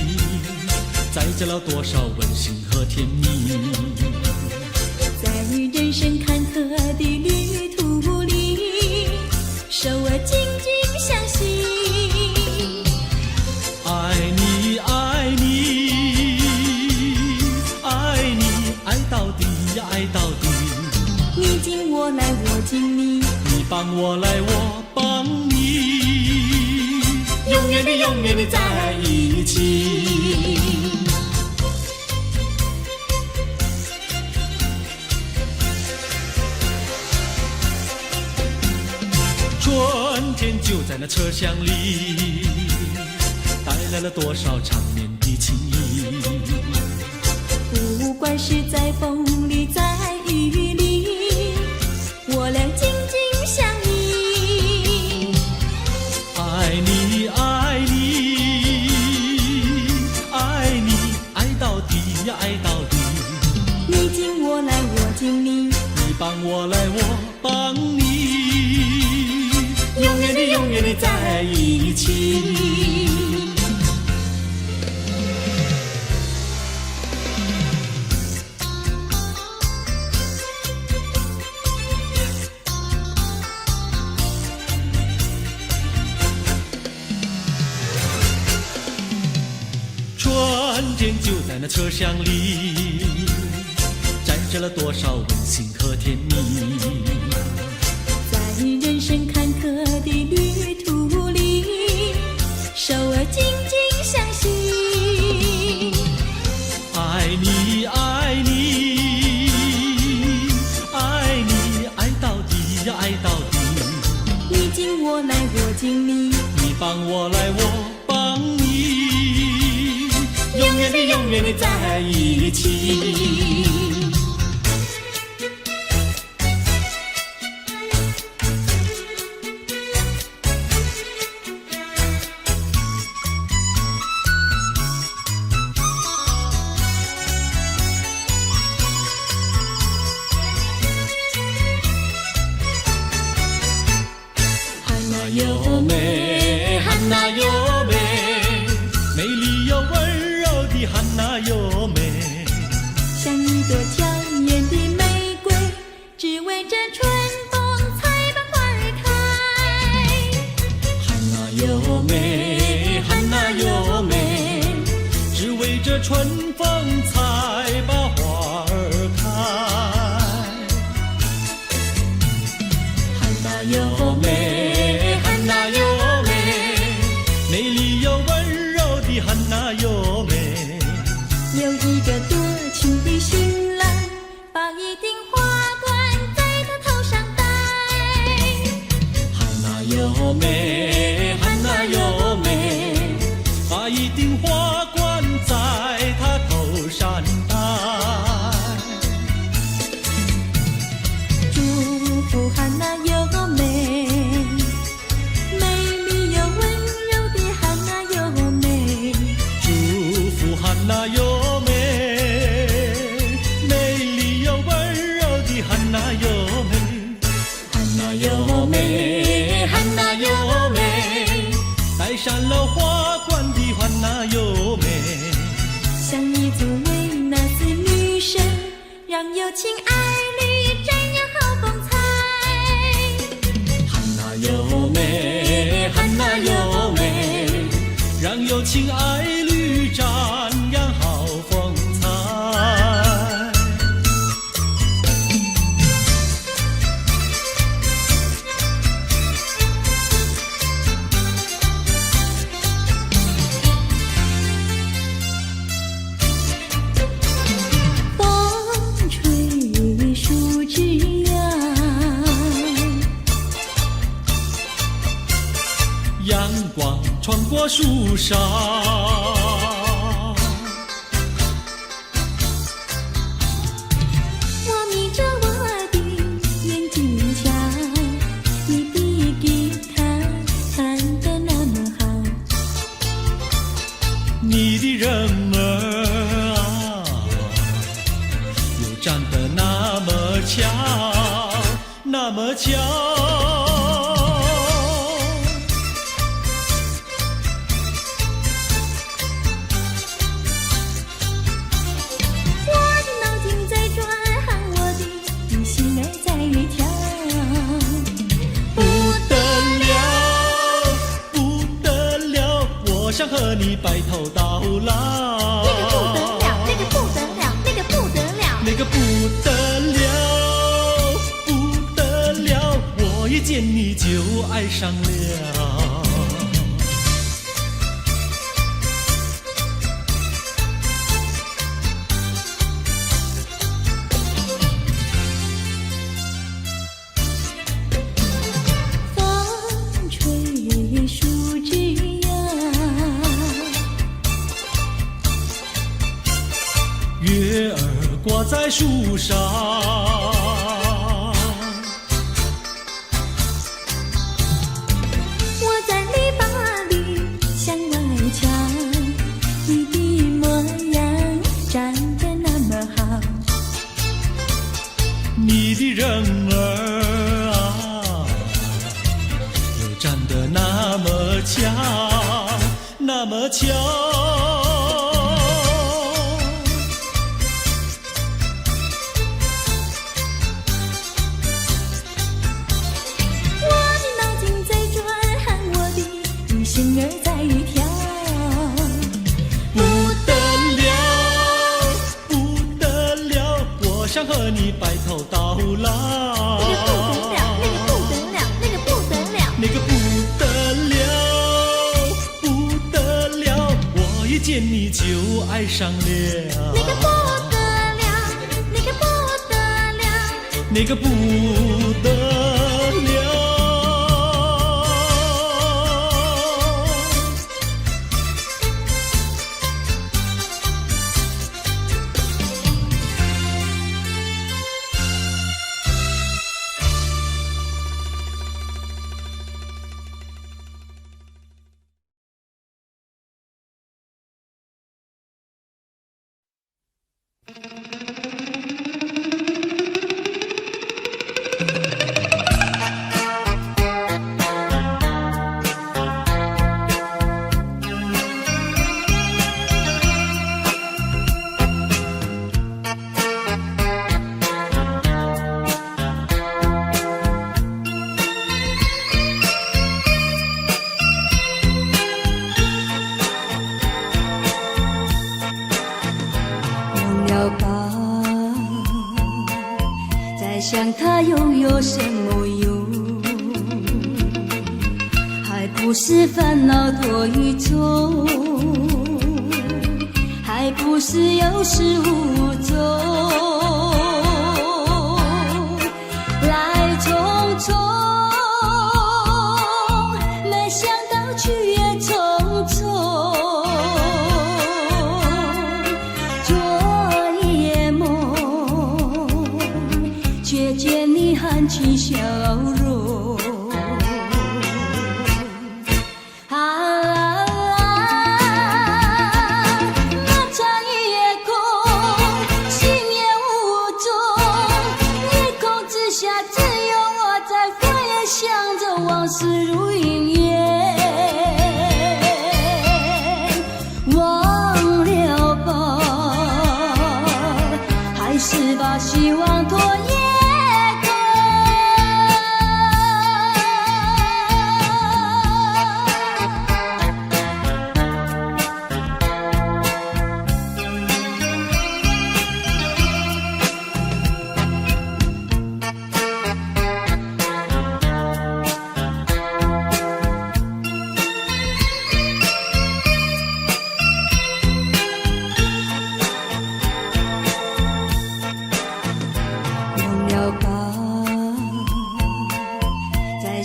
载着了多少温馨和甜蜜。在人生坎坷的旅途里，手儿紧紧相系。爱你爱你爱你，爱到底呀爱到底。你敬我来，我敬你，你帮我来，我帮你，永远的永远的在一起。春天就在那车厢里，带来了多少长绵的情谊。不管是在风里，在雨里，我俩紧紧相依。爱你爱你爱你，爱到底呀爱到底。你敬我来，我敬你，你帮我来，我帮你，永远的永远的在一起。春天就在那车厢里，载着了多少温馨和甜蜜。在人生坎坷的旅途里，手儿紧紧相系。爱你爱你爱你，爱到底呀爱到底。你敬我来，我敬你，你帮我来，我帮你，永远的永远的在一起。有美，汉娜有美，美丽又温柔的汉娜有美，像一朵娇艳的玫瑰，只为这春风才把花儿开。汉娜有美，汉娜有美，只为这春风才把花儿开。汉娜有美，汉娜有美，美丽又温柔的汉娜有美。有一个多情的新郎，把一顶花冠在他头上戴。汉娜有美，汉娜有美，把一顶花冠在她头上戴。祝福汉娜有美，美丽又温柔的汉娜有美。祝福汉娜有美，美丽又温柔的汉娜有美。汉娜有美，汉娜有美，戴上了花冠的汉娜有美。像一座维纳斯女神，让有情爱侣展扬好风采。汉娜有美，汉娜有美，让有情爱侣展扬好风采。风吹树枝摇，阳光穿过树梢，我眯着我的眼睛瞧，你的吉他弹得那么好。你的人儿啊，又长得那么巧，那么巧。你白头到老。那个不得了，那个不得了，那个不得了，那个不得了，不得了，我一见你就爱上了。风吹树枝摇，月儿挂在树上，我在篱笆里向外瞧，你的模样长得那么好，你的人儿啊，又长得那么巧，那么巧。心儿在跳，不得了，不得了，我想和你白头到老。那个不得了，那个不得了，那个不得了，那个不得了，不得了，我一见你就爱上了。那个不得了，那个不得了，那个不得了。想它又有什么用？还不是烦恼多与重，还不是有始无终。来匆匆，没想到去也匆匆。昨夜梦，却见你含情笑容。漫长夜空，心也无踪，夜空之下只有我在回想着往事如云烟。忘了吧，还是把希望托夜。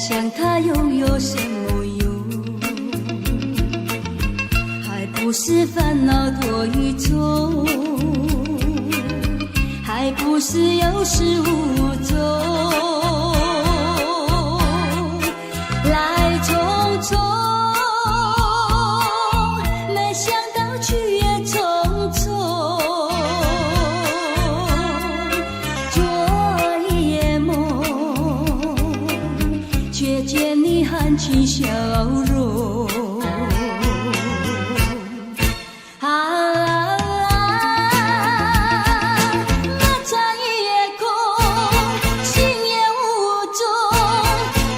想它又有什么用？还不是烦恼多与重，还不是有始无终。来匆匆，没想到去也匆匆。昨夜梦，却见你含情笑容。漫长夜空，心也无踪，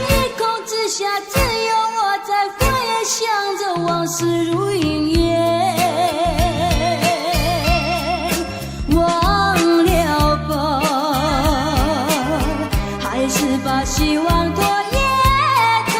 夜空之下只有我在回想着往事如云烟。此把希望拖也拖。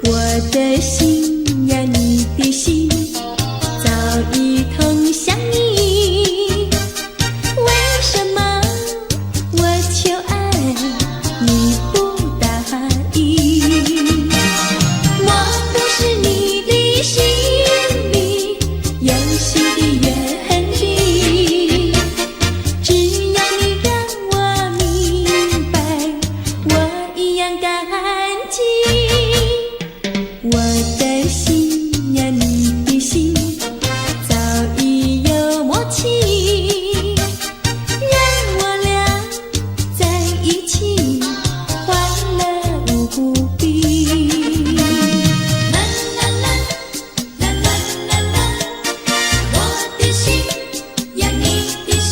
我的心呀，你的心早已通向你，为什么我求爱你不答应？我不是你的心里游戏的原地，只要你让我明白，我一样感激。我的心呀，你的心早已有默契，让我俩在一起，欢乐无比。啦啦啦，啦啦啦啦，我的心呀，你的心。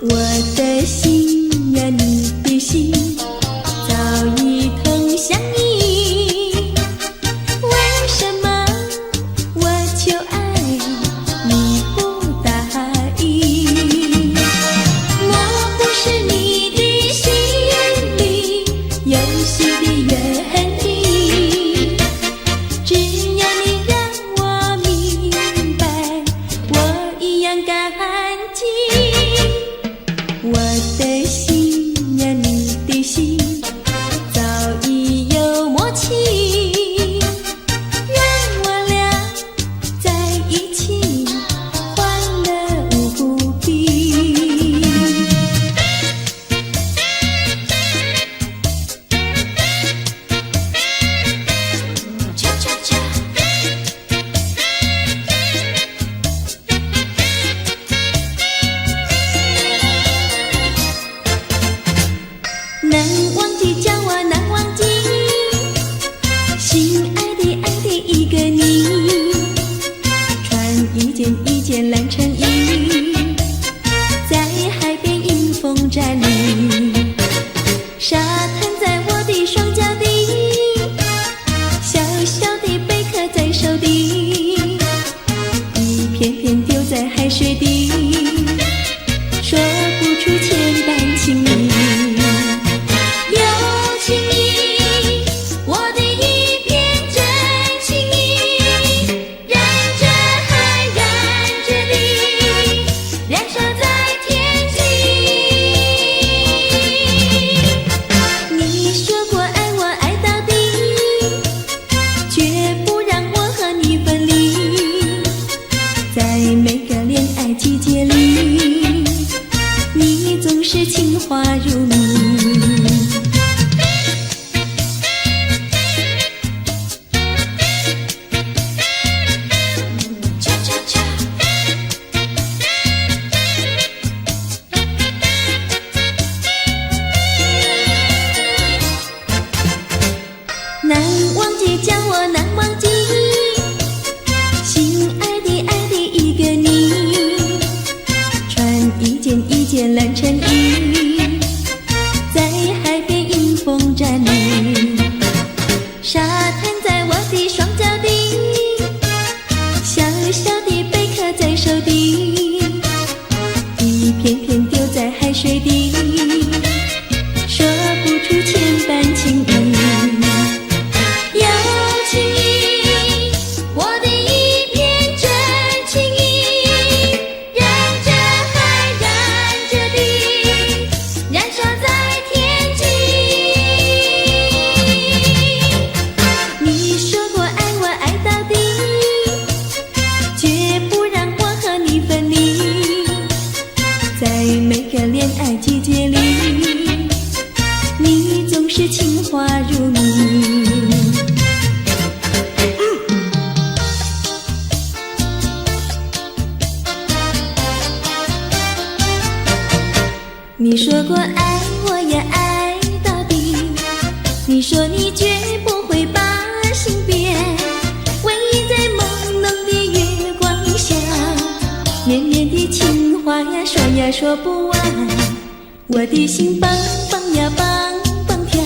我的心呀，你的心早已通向你，为什么我求爱你不答应？我不是你的心里游戏的原地，只要你让我明白，我一样感激。我的心呀，你的心早已有默契，让我俩在一起，欢乐无比。恰恰恰。难忘记，叫我难忘记，心爱的爱的一个你，穿一件蓝衬衣，在海边迎风站立，沙滩在我的双脚底，小小的贝壳在手底，一片片丢在海水底，说不出千般情意。季节里，你总是情话如蜜。恰恰恰，难忘记，叫我难忘记，心爱的爱的一个你，穿一件蓝衬衣，在海边迎风站立，沙滩在我的双脚底，小小的贝壳在手底，一片片丢在海水底，说不出千般情意。有情意，我的一片真情意，让这海燃着地，我的心蹦蹦呀蹦蹦跳，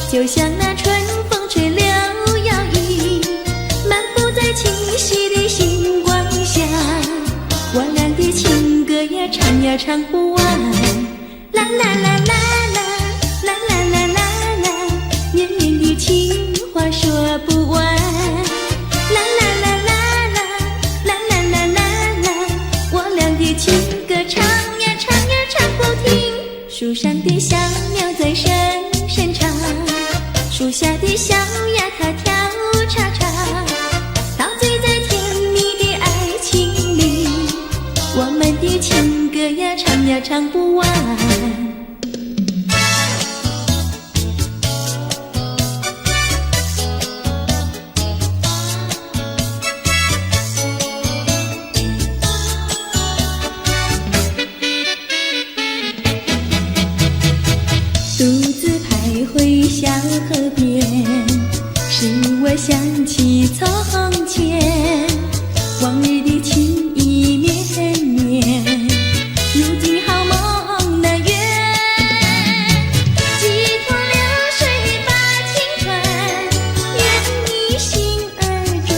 就像那春风吹柳摇曳，漫步在清晰的星光下。我俩的情歌呀唱呀唱不完，啦啦啦啦啦啦啦啦啦啦，绵绵的情话说不完，啦啦啦啦啦啦啦啦啦啦，我俩的情歌唱呀唱呀唱不停。树上的小鸟在声声唱，树下的小鸭它跳叉叉，陶醉在甜蜜的爱情里，我们的情歌呀唱呀唱不完。独自徘徊小河边，使我想起从前，往日的情意绵绵，如今好梦难圆。寄托流水把情传，愿你心儿转。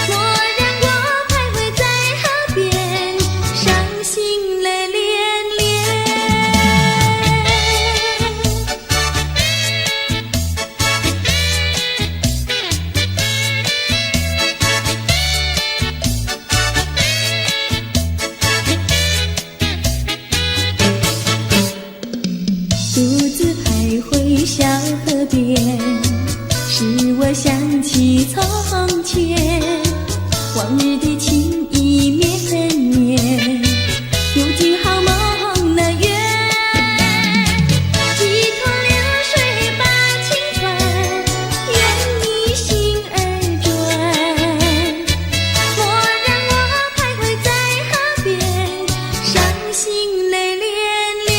蓦然我徘徊在河边，伤心泪涟涟。独自徘徊小河边，使我想起从前，往日的情意绵绵，如今好梦难圆。寄托流水把情传，愿你心儿转。蓦然我徘徊在河边，伤心泪涟涟。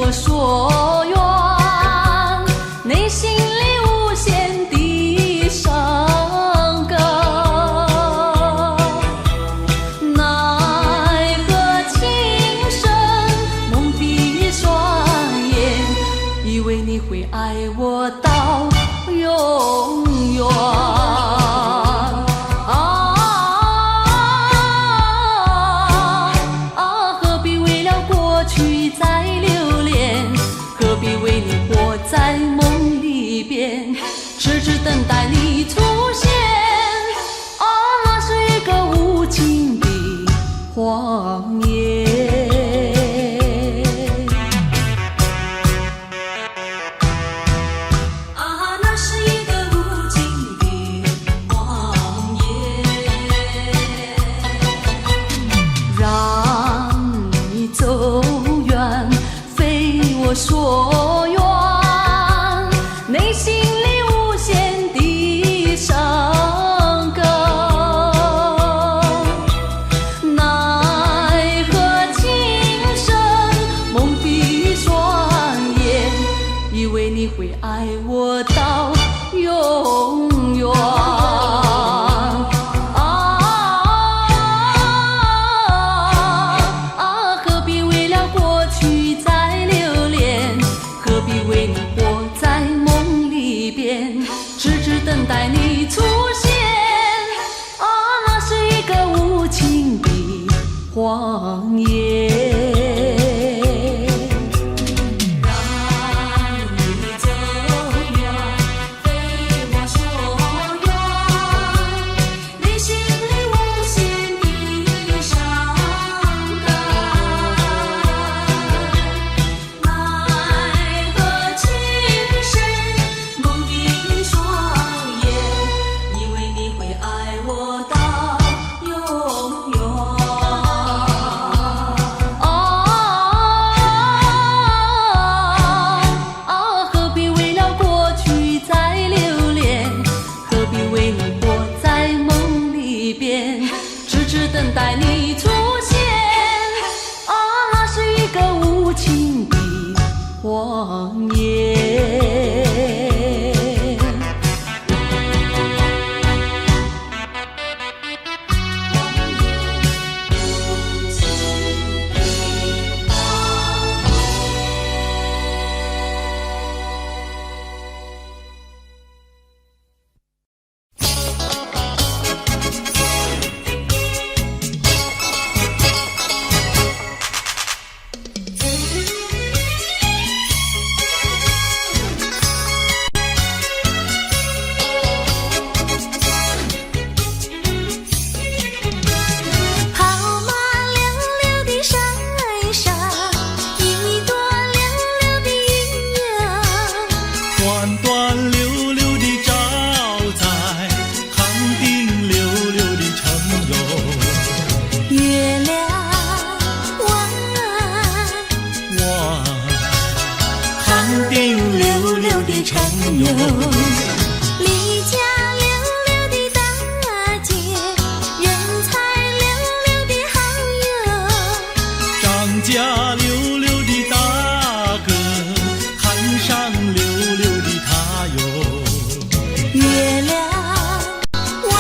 所愿，内心里无限的伤感，奈何情深蒙蔽双眼，以为你会爱我到永远。何必为了过去再留恋？何必为你活在梦里边，痴痴等待你出现？那是一个无情的谎言。那是一个无情的谎言，让你走远，非我所愿，内心里无限的伤感，奈何情深蒙蔽双眼，以为你会爱我到永远。何必为了过去再留恋？何必为你活在梦里边，痴痴等待你出现？那是一个无情的谎言。让你走远，常有。离家溜溜的大姐，人才溜溜的好友，张家溜溜的大哥，汉上溜溜的他哟。月亮弯，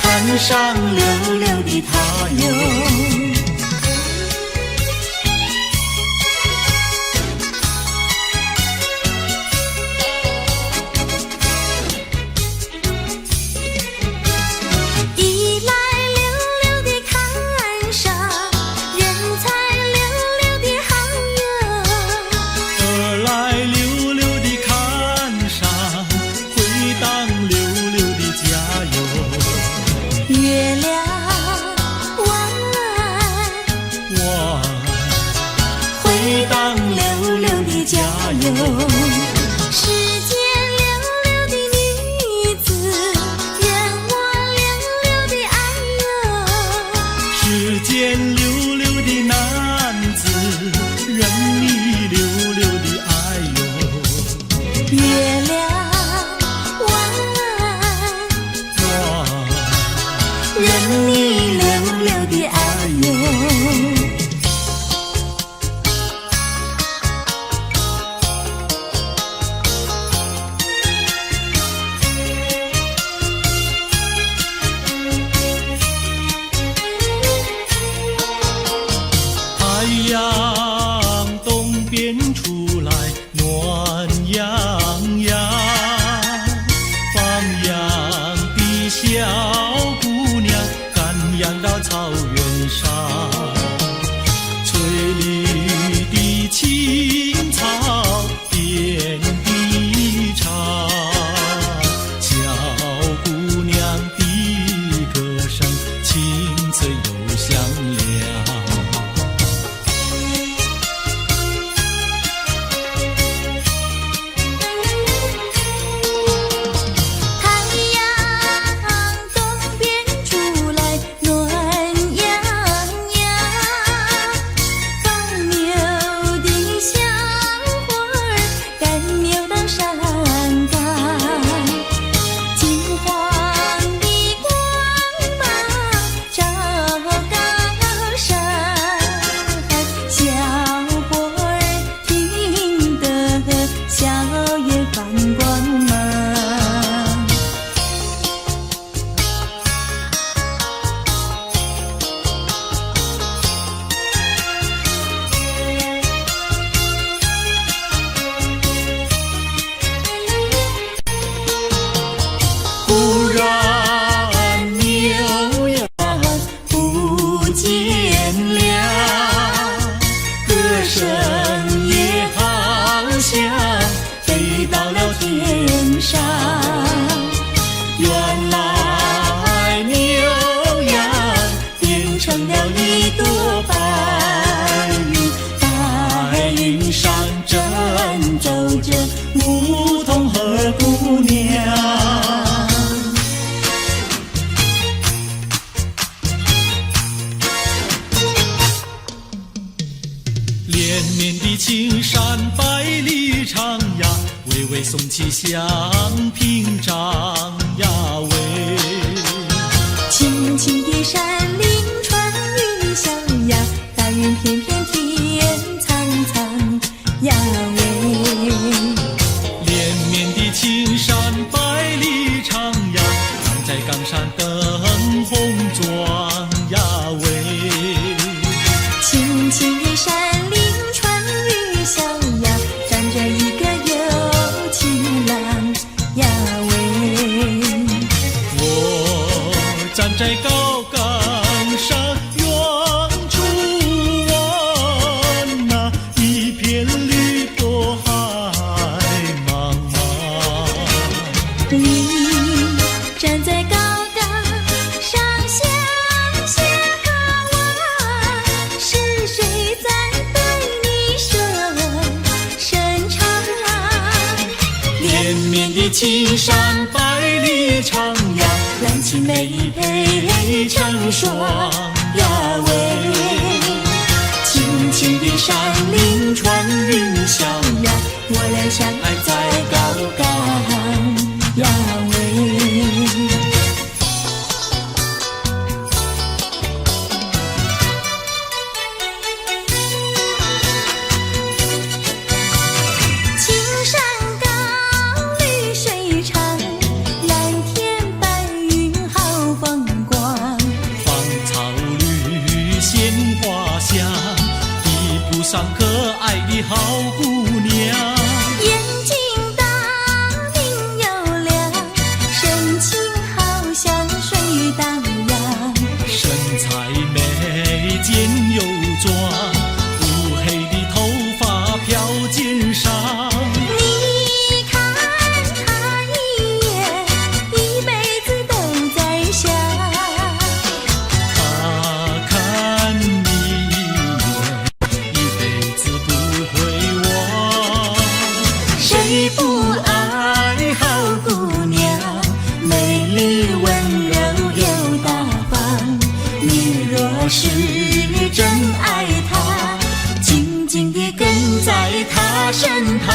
汉上溜溜的他哟。世间溜溜的女子，任我溜溜的爱哟。世间溜溜的男子，任你溜溜的爱哟。月亮弯，任你溜溜的爱哟。太阳东边出来暖洋洋，放羊的小姑娘赶羊到草原上，翠绿的青草遍地长，小姑娘的歌声清脆又响亮。原来牛羊变成了一朵白云，白云上正走着牧童和姑娘。连绵的青山百里长呀，巍巍耸起像屏障呀喂。青青的山林传云响呀，白云片片天苍苍呀喂。连绵的青山百里长呀，站在冈山灯红妆呀喂。青青的山林传云响呀，站着一个有情郎呀喂。我站在高岗上远处望那一片绿波海茫茫。你站在高岗上向下望，是谁在对你深长？连绵的青山百里长呀，蓝青梅配成双呀喂。青青的山林传云乡，比不上可爱的好姑娘。眼睛大明又亮，神情好像水荡漾，身材美肩又壮，乌黑的头发飘肩上。你看他一眼，一辈子都在想。他看你一眼，一辈子不会忘。谁不爱好姑娘，美丽温柔又大方。你若是真爱她，紧紧地跟在她身旁。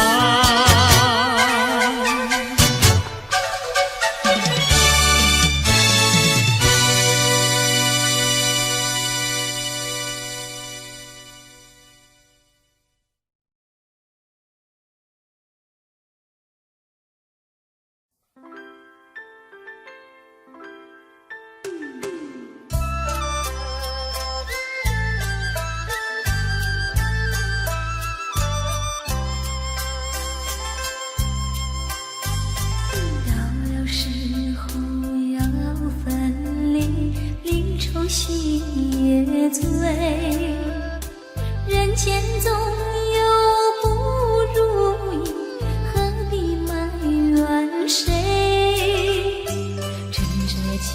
到了时候要分离，离愁心也醉。人间总有不如意，何必埋怨谁？趁着今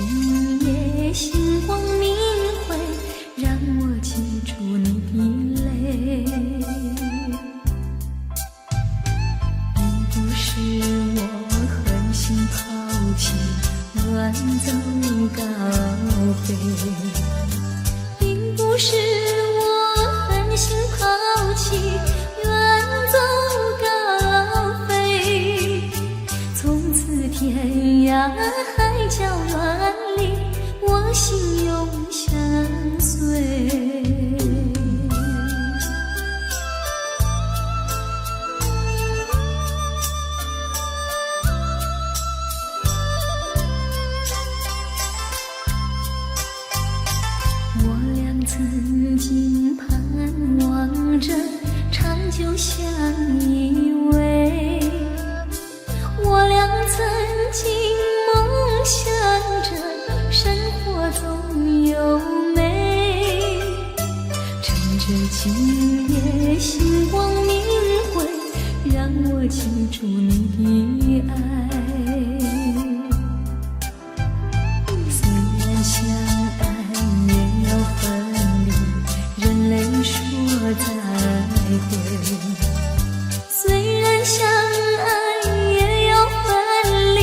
夜星光明辉，让我记住你的泪。并不是我狠心抛弃，远走高飞，并不是我狠心抛弃，远走高飞。从此天涯海角远离，我心永相随。我俩曾经盼望着长久相依偎，我俩曾经梦想着生活总有美。趁着今夜星光明辉，让我记住你的爱。虽然相爱也要分离，人类说再会。虽然相爱也要分离，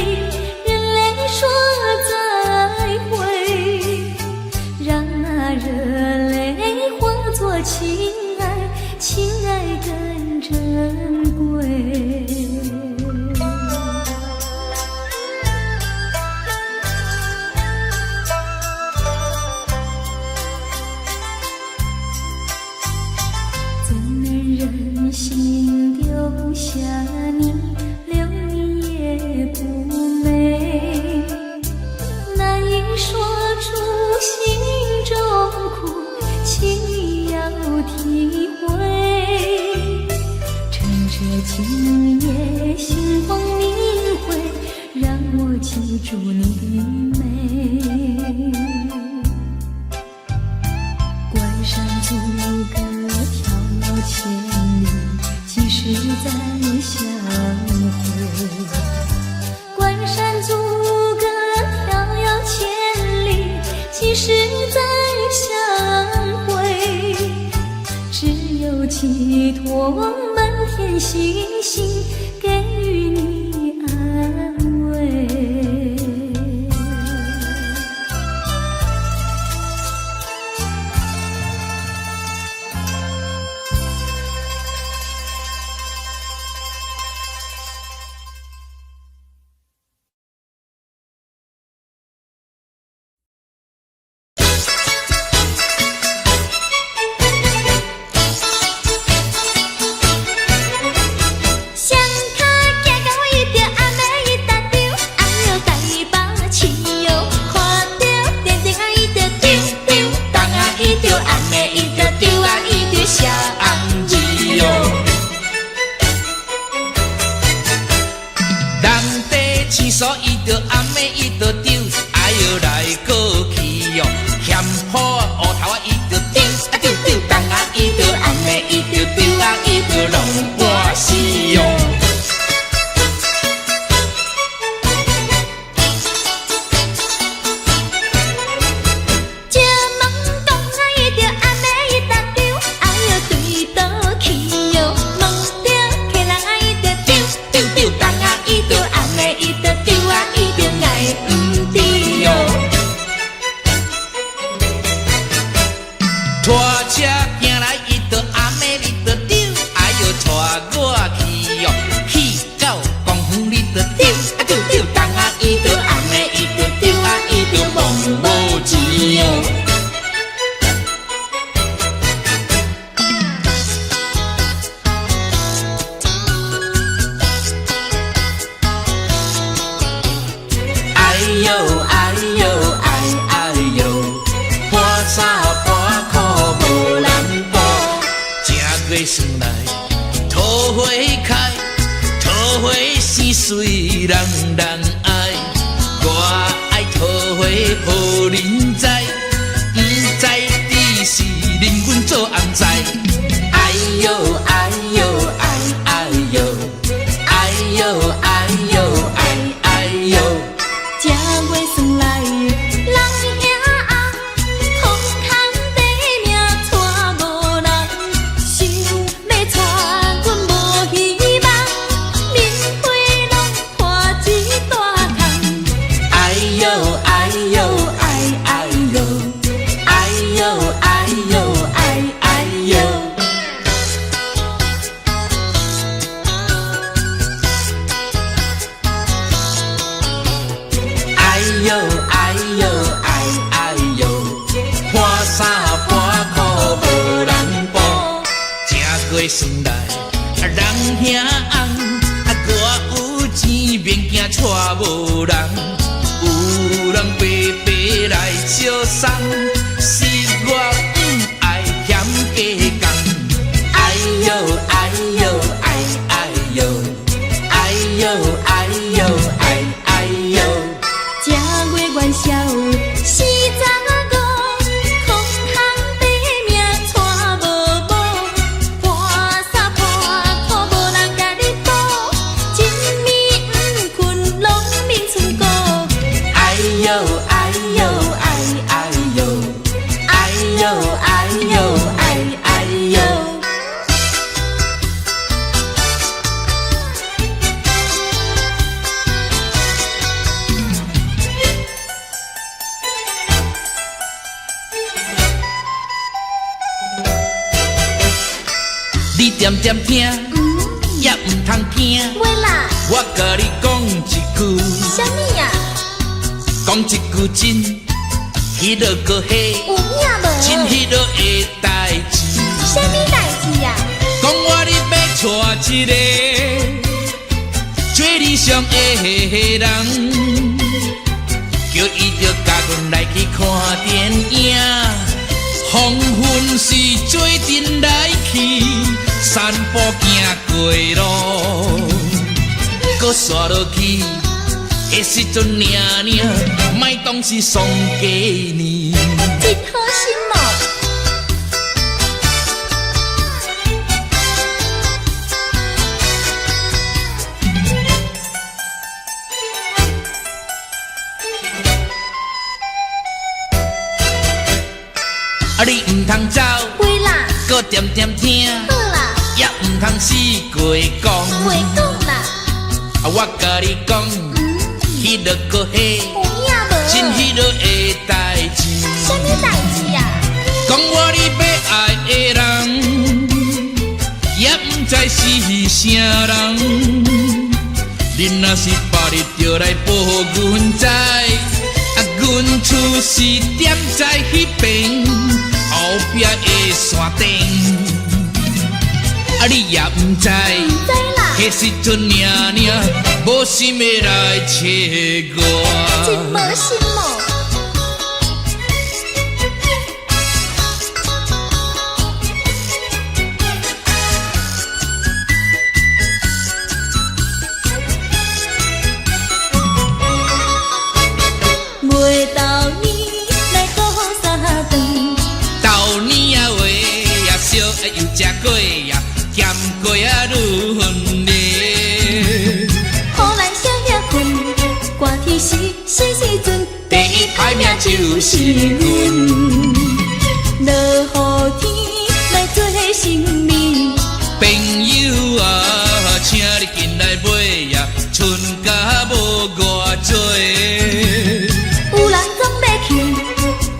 人类说再会。让那热泪化作情爱，情爱更珍贵。怎能忍心丢下你，留你也不美。难以说出心中苦，请你要体会。趁着今夜星光明辉，让我记住你的美。关山阻隔迢千里，几时再相会？关山阻隔迢千里，几时再相会？只有寄托满天星星，给予你安慰。想他行来伊就暗暝你就丢，哎哟带我去哦，去到公园你就丢，啊丢丢，当啊伊就暗暝伊就丢啊，伊就忙无钱哦。算来桃花开，桃花是水人人爱，我爱桃花予人知，不知只是恁阮做红菜。哎呦哎呦哎哎呦，哎呦哎呦哎哎呦，这月算来人兄红，空空地命带无人，想要带阮无希望，面花拢看一大空。哎呦哎呦哎哎呦，哎呦哎呦哎哎呦。哎呦哎呦哎哎呦，半衫半裤无人补，正月算来人兄红，我有钱免惊带无人，有人白白来相送，是我不爱嫌加工。哎呦哎呦哎哎呦，哎呦哎呦哎哎呦。这月元宵四十五，空空地命带无某，半衫半裤无人甲你补，一暝不困拢眠厝孤。哎呦哎呦哎哎呦，哎呦哎呦哎哎呦。你点点听，也唔通惊。喂啦，我甲你讲一句，啥物呀？讲一句真，迄落个嘿，有影无？真迄落的代志。啥物代志呀？讲我你要娶一个最理想的人，叫伊着甲阮来去看电影。黄昏时做阵来去，散步行过路，搁刷落去的时阵，领领，莫当是送给你。真好心哦！啊，你唔通走，喂啦，搁点点听，好啦，也唔通死过讲。袂讲啦，啊，我甲你讲，迄落个嘿，有影无？真迄落的代志。啥物代志呀？讲我你要爱的人，也唔知是啥人。恁若是别日就来报阮知，啊，阮厝是点在迄边后壁的山顶。啊，你也唔知，知啦，迄时阵领领，无心要来找我。真无心哦。月到年来过三顿，豆年啊话也烧，又食过呀，咸过啊愈分裂。好咱少遐困，寒天时时阵，第一歹命就是阮，落雨天来做生命。朋友啊，请你进来买呀，剩甲无偌多。有人总要去，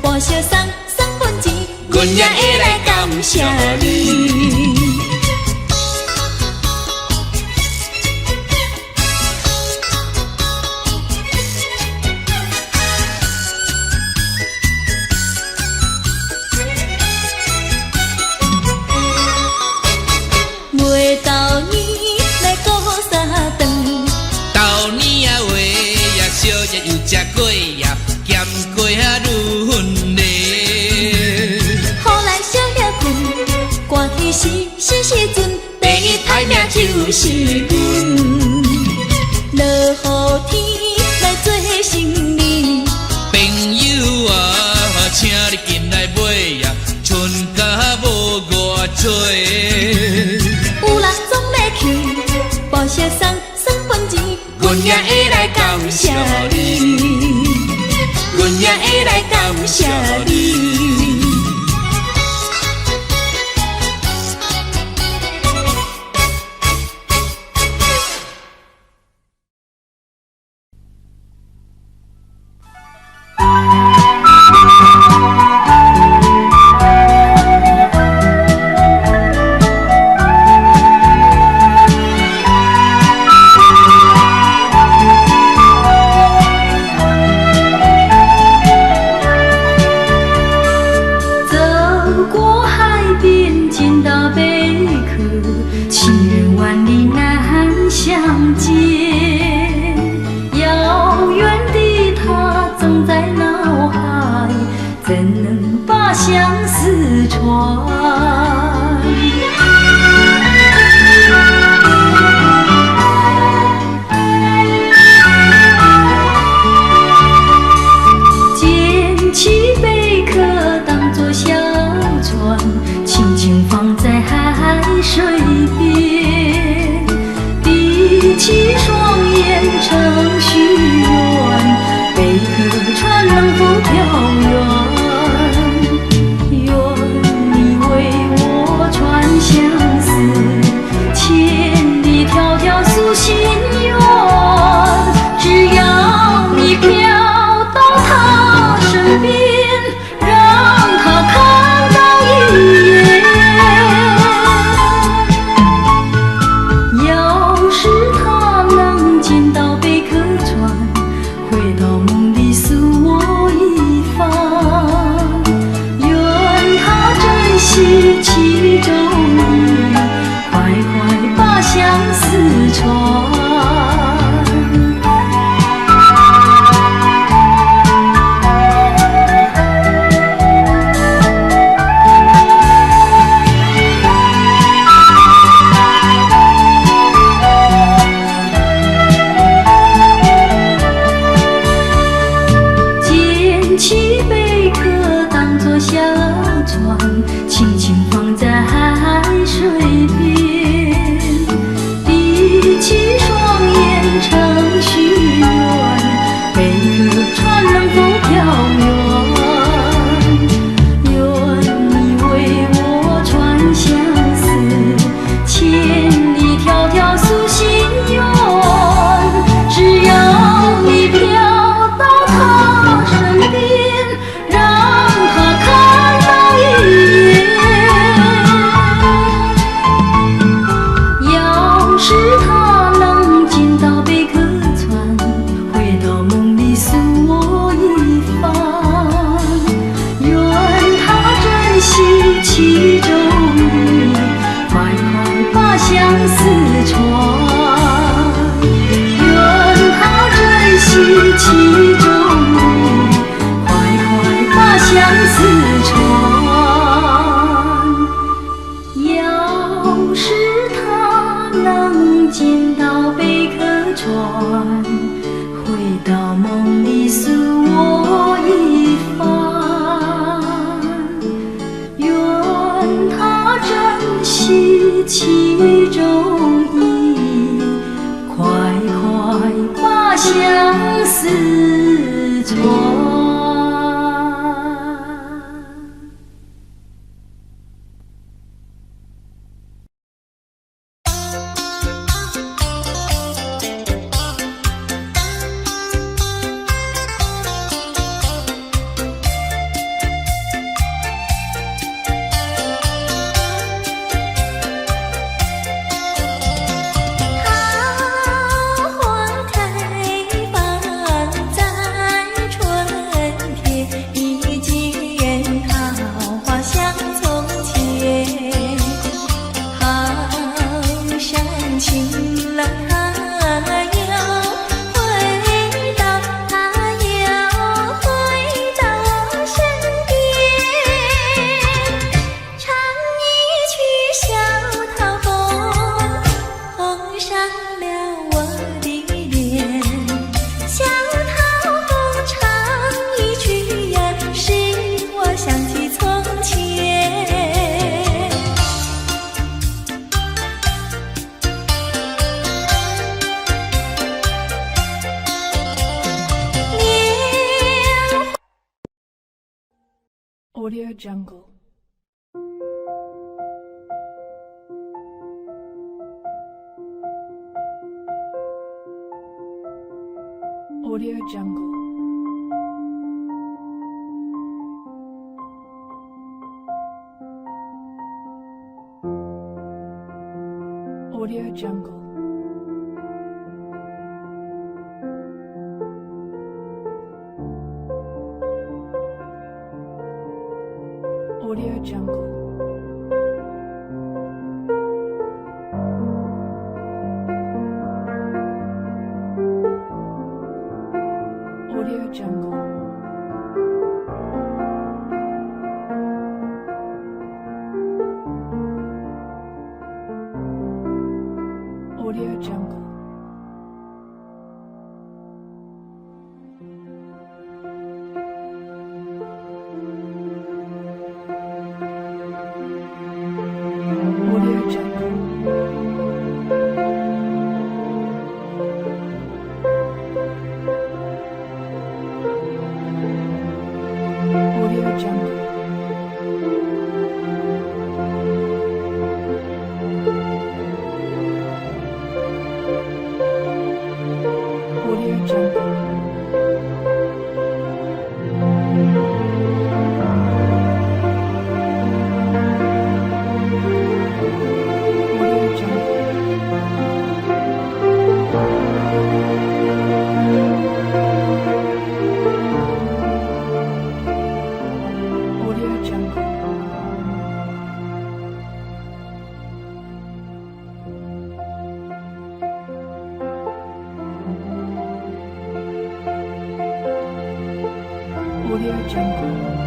半烧送本钱，阮也会来感谢你。每到年来过三顿，到年啊话呀，烧热又食过呀，咸过啊愈芬丽。好来小夜困，寒天时阵，第一胎命就是阮。落雨天来做生理，朋友啊，请你进来买呀，春甲无偌多。有人总要去报社送份钱，阮也会来感谢你，阮也会来感谢你。Audio Jungle. Audio Jungle. Audio Jungle. Audio Jungle. Audio Jungle. Audio Jungle. Audio Jungle. Audio Jungle. Audio Jungle. Audio Jungle. Audio Jungle. Audio Jungle.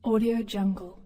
Audio Jungle.